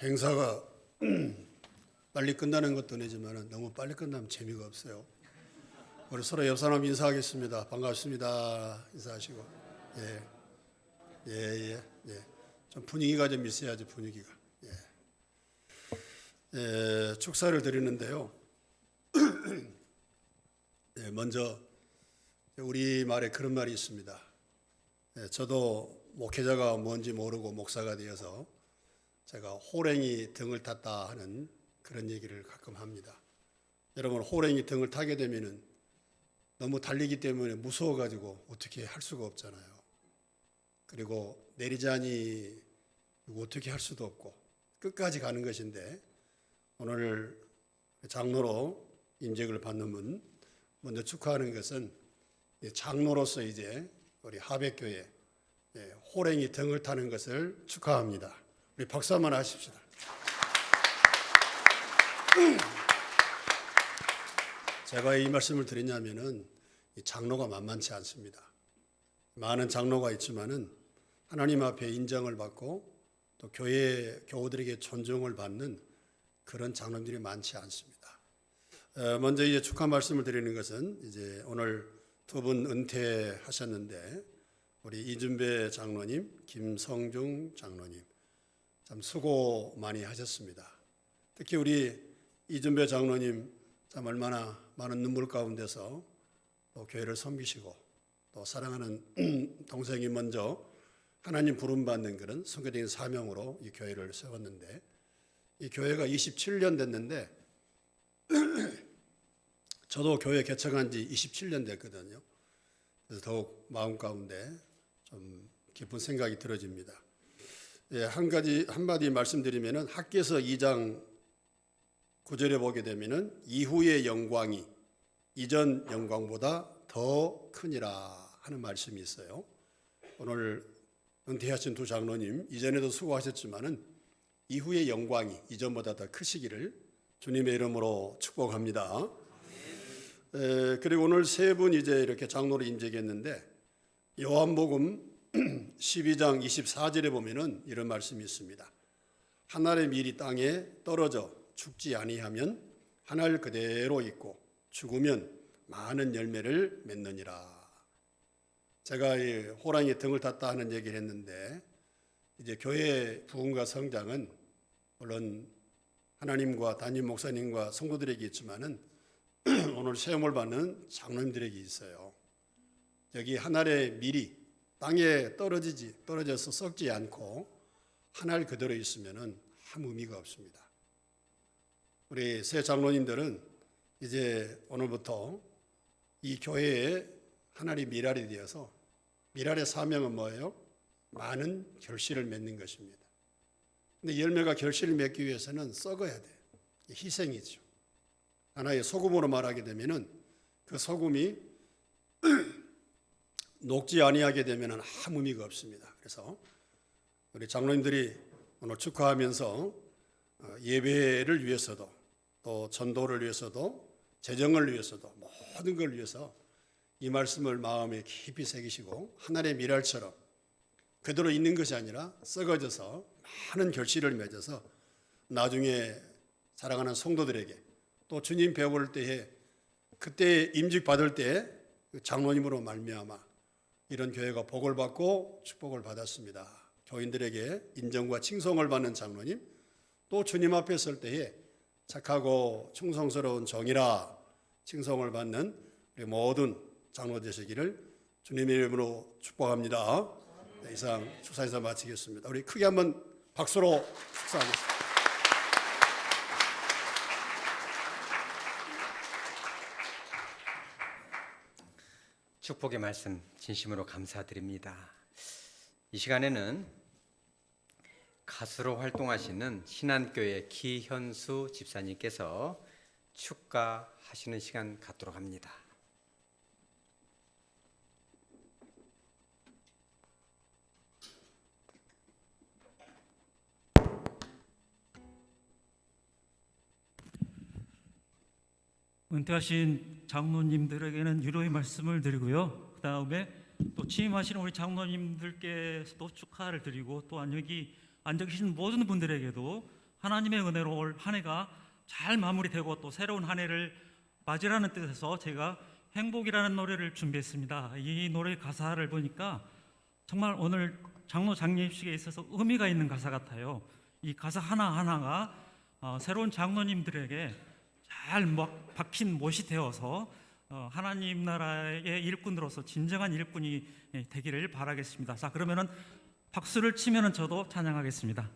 행사가 빨리 끝나는 것도 내지만 너무 빨리 끝나면 재미가 없어요. 우리 서로 옆 사람 인사하겠습니다. 반갑습니다. 인사하시고. 예. 좀 분위기가 좀 있어야지 분위기가. 축사를 드리는데요. 먼저 우리 말에 그런 말이 있습니다. 저도 목회자가 뭔지 모르고 목사가 되어서 제가 호랭이 등을 탔다 하는 그런 얘기를 가끔 합니다. 여러분, 호랭이 등을 타게 되면은 너무 달리기 때문에 무서워가지고 어떻게 할 수가 없잖아요. 그리고 내리자니 어떻게 할 수도 없고 끝까지 가는 것인데, 오늘 장로로 임직을 받는 분 먼저 축하하는 것은 장로로서 이제 우리 하백교회 호랭이 등을 타는 것을 축하합니다. 우리 박수 한번 하십시다. 제가 이 말씀을 드리냐면은 이 장로가 만만치 않습니다. 많은 장로가 있지만은 하나님 앞에 인정을 받고 또 교회 교우들에게 존중을 받는 그런 장로들이 많지 않습니다. 먼저 이제 축하 말씀을 드리는 것은 이제 오늘 두 분 은퇴하셨는데 우리 이준배 장로님, 김성중 장로님 참 수고 많이 하셨습니다. 특히 우리 이준배 장로님 참 얼마나 많은 눈물 가운데서 또 교회를 섬기시고 또 사랑하는 동생이 먼저 하나님 부름받는 그런 선교적인 사명으로 이 교회를 세웠는데, 이 교회가 27년 됐는데 저도 교회 개척한 지 27년 됐거든요. 그래서 더욱 마음 가운데 좀 깊은 생각이 들어집니다. 한마디 말씀드리면은 학개서 2장 9절에 보게 되면은 이후의 영광이 이전 영광보다 더 크니라 하는 말씀이 있어요. 오늘 은퇴하신 두 장로님 이전에도 수고하셨지만은 이후의 영광이 이전보다 더 크시기를 주님의 이름으로 축복합니다. 그리고 오늘 세 분 이제 이렇게 장로로 임직했는데, 요한복음 12장 24절에 보면은 이런 말씀이 있습니다. 한 알의 밀이 땅에 떨어져 죽지 아니하면 한 알 그대로 있고 죽으면 많은 열매를 맺느니라. 제가 이 호랑이 등을 탔다 하는 얘기를 했는데, 이제 교회 부흥과 성장은 물론 하나님과 담임 목사님과 성도들에게 있지만은 오늘 시험을 받는 장로님들에게 있어요. 여기 한 알의 밀이 땅에 떨어져서 썩지 않고 한 알 그대로 있으면은 아무 의미가 없습니다. 우리 새 장로님들은 이제 오늘부터 이 교회에 한 알이 밀알이 되어서, 밀알의 사명은 뭐예요? 많은 결실을 맺는 것입니다. 근데 열매가 결실을 맺기 위해서는 썩어야 돼요. 희생이죠. 하나의 소금으로 말하게 되면은 그 소금이 녹지 아니하게 되면은 아무 의미가 없습니다. 그래서 우리 장로님들이 오늘 축하하면서 예배를 위해서도 또 전도를 위해서도 재정을 위해서도 모든 걸 위해서 이 말씀을 마음에 깊이 새기시고 하늘의 밀알처럼 그대로 있는 것이 아니라 썩어져서 많은 결실을 맺어서 나중에 사랑하는 성도들에게 또 주님 배울 때에 그때 임직 받을 때 장로님으로 말미암아 이런 교회가 복을 받고 축복을 받았습니다. 교인들에게 인정과 칭송을 받는 장로님, 또 주님 앞에 설 때에 착하고 충성스러운 종이라 칭송을 받는 우리 모든 장로 되시기를 주님의 이름으로 축복합니다. 네, 이상 축사인사 마치겠습니다. 우리 크게 한번 박수로 축사하겠습니다. 축복의 말씀 진심으로 감사드립니다. 이 시간에는 가수로 활동하시는 신안교회 기현수 집사님께서 축가하시는 시간 갖도록 합니다. 은퇴하신 장로님들에게는 위로의 말씀을 드리고요. 그 다음에 또 취임하시는 우리 장로님들께서도 축하를 드리고, 또한 여기 앉아 계신 모든 분들에게도 하나님의 은혜로 올 한 해가 잘 마무리되고 또 새로운 한 해를 맞이라는 뜻에서 제가 행복이라는 노래를 준비했습니다. 이 노래 가사를 보니까 정말 오늘 장로 장례식에 있어서 의미가 있는 가사 같아요. 이 가사 하나하나가 새로운 장로님들에게 잘 박힌 못이 되어서 하나님 나라의 일꾼으로서 진정한 일꾼이 되기를 바라겠습니다. 자, 그러면은 박수를 치면은 저도 찬양하겠습니다.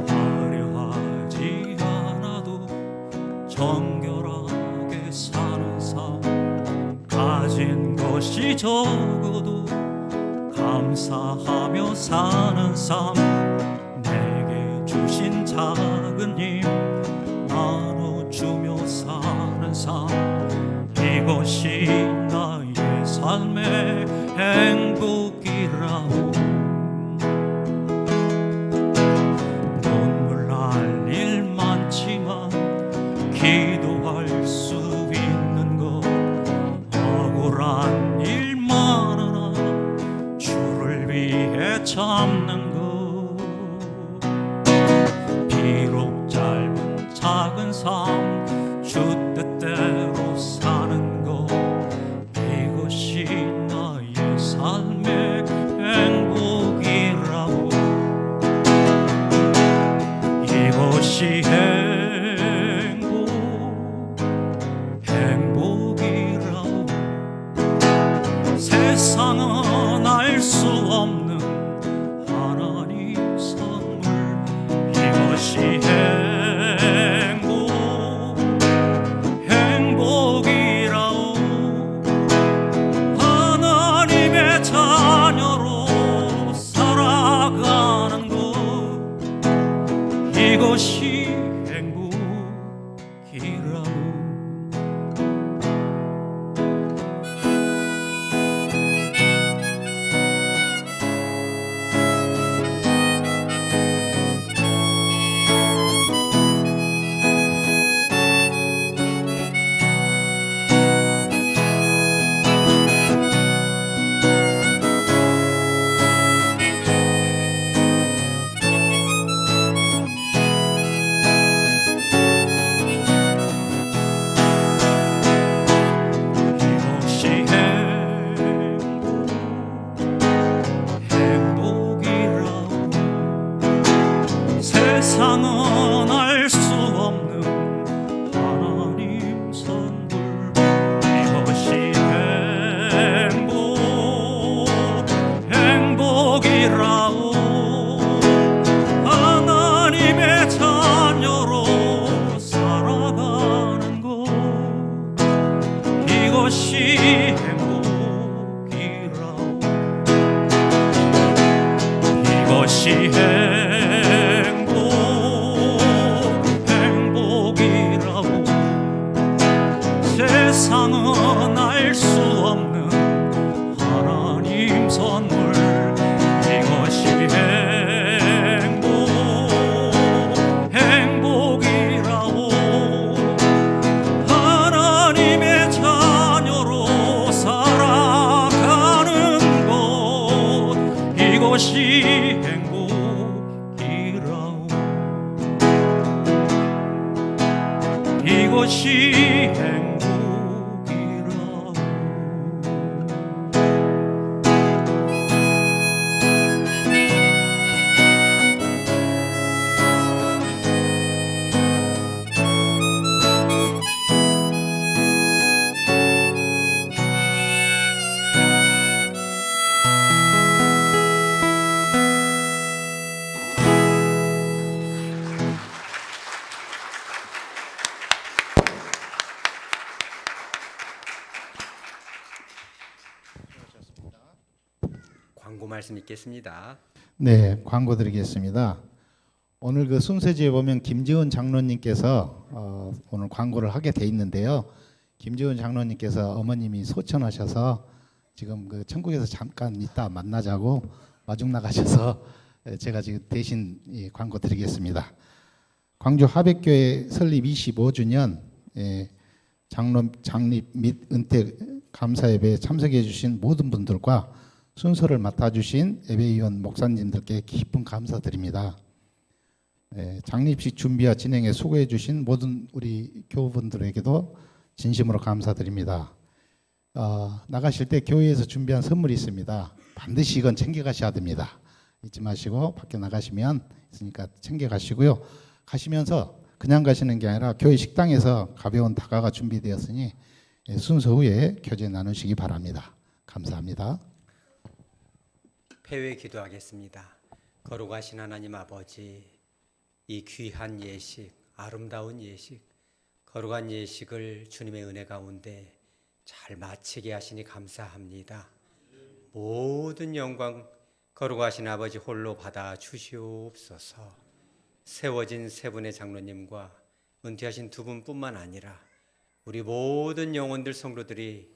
화려하지 않아도 정결하게 사는 삶, 가진 것이 적어도 감사하며 사는 삶, 내게 주신 작은 힘 나눠주며 사는 삶, 이것이 나의 삶의 행복이라고. 눈물 날 일 많지만 기도할 수 있는 것, 억울한 일 많으나 주를 위해 참는 것, 비록 짧은 작은 삶 주 뜻대로 사는 것, 이것이 나의 삶의 행복이라고. 이것이 행복이라고. 세상은 알 수 없는 하나님 선물, 이것이 행복이라고. 하나님의 자녀로 살아가는 것, 이것이 행복이라고. 이것이 행복이라고. 세상은 알 수 없는 하나님 선물, 이것이 행복이라고. 하나님의 자녀로 살아가는 것, 이것이 행복이라고. 이것이 행복이라고. 세상은 알 수 없는 하나님 선물, 이것이 행복이라고. 하나님의 자녀로 살아가는 것, 이것이 행복이라고. 이것이 행복이라고. 광고 말씀 있겠습니다. 네, 광고 드리겠습니다. 오늘 그 순서지에 보면 김지훈 장로님께서 오늘 광고를 하게 돼 있는데요. 김지훈 장로님께서 어머님이 소천하셔서 지금 그 천국에서 잠깐 이따 만나자고 마중 나가셔서 제가 지금 대신 이 광고 드리겠습니다. 광주 하백교회 설립 25주년 장로 장립 및 은퇴 감사 예배에 참석해 주신 모든 분들과 순서를 맡아주신 예배위원 목사님들께 깊은 감사드립니다. 장립식 준비와 진행에 수고해 주신 모든 우리 교우분들에게도 진심으로 감사드립니다. 나가실 때 교회에서 준비한 선물이 있습니다. 반드시 이건 챙겨가셔야 됩니다. 잊지 마시고 밖에 나가시면 있으니까 챙겨가시고요. 가시면서 그냥 가시는 게 아니라 교회 식당에서 가벼운 다가가 준비되었으니 순서 후에 교제 나누시기 바랍니다. 감사합니다. 폐회 기도하겠습니다. 거룩하신 하나님 아버지, 이 귀한 예식, 아름다운 예식, 거룩한 예식을 주님의 은혜 가운데 잘 마치게 하시니 감사합니다. 모든 영광 거룩하신 아버지 홀로 받아 주시옵소서. 세워진 세 분의 장로님과 은퇴하신 두 분뿐만 아니라 우리 모든 영혼들 성도들이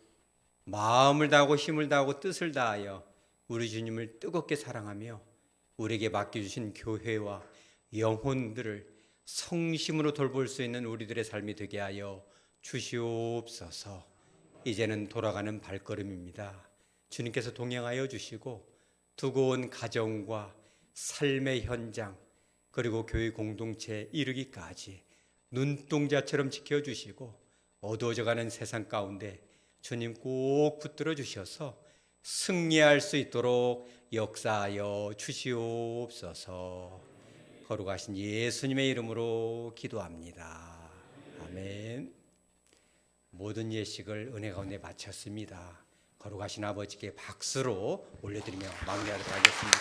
마음을 다하고 힘을 다하고 뜻을 다하여 우리 주님을 뜨겁게 사랑하며 우리에게 맡겨주신 교회와 영혼들을 성심으로 돌볼 수 있는 우리들의 삶이 되게 하여 주시옵소서. 이제는 돌아가는 발걸음입니다. 주님께서 동행하여 주시고 두고 온 가정과 삶의 현장 그리고 교회 공동체에 이르기까지 눈동자처럼 지켜주시고 어두워져가는 세상 가운데 주님 꼭 붙들어 주셔서 승리할 수 있도록 역사하여 주시옵소서. 거룩하신 예수님의 이름으로 기도합니다. 아멘. 모든 예식을 은혜 가운데 마쳤습니다. 거룩하신 아버지께 박수로 올려드리며 마무리하도록 하겠습니다.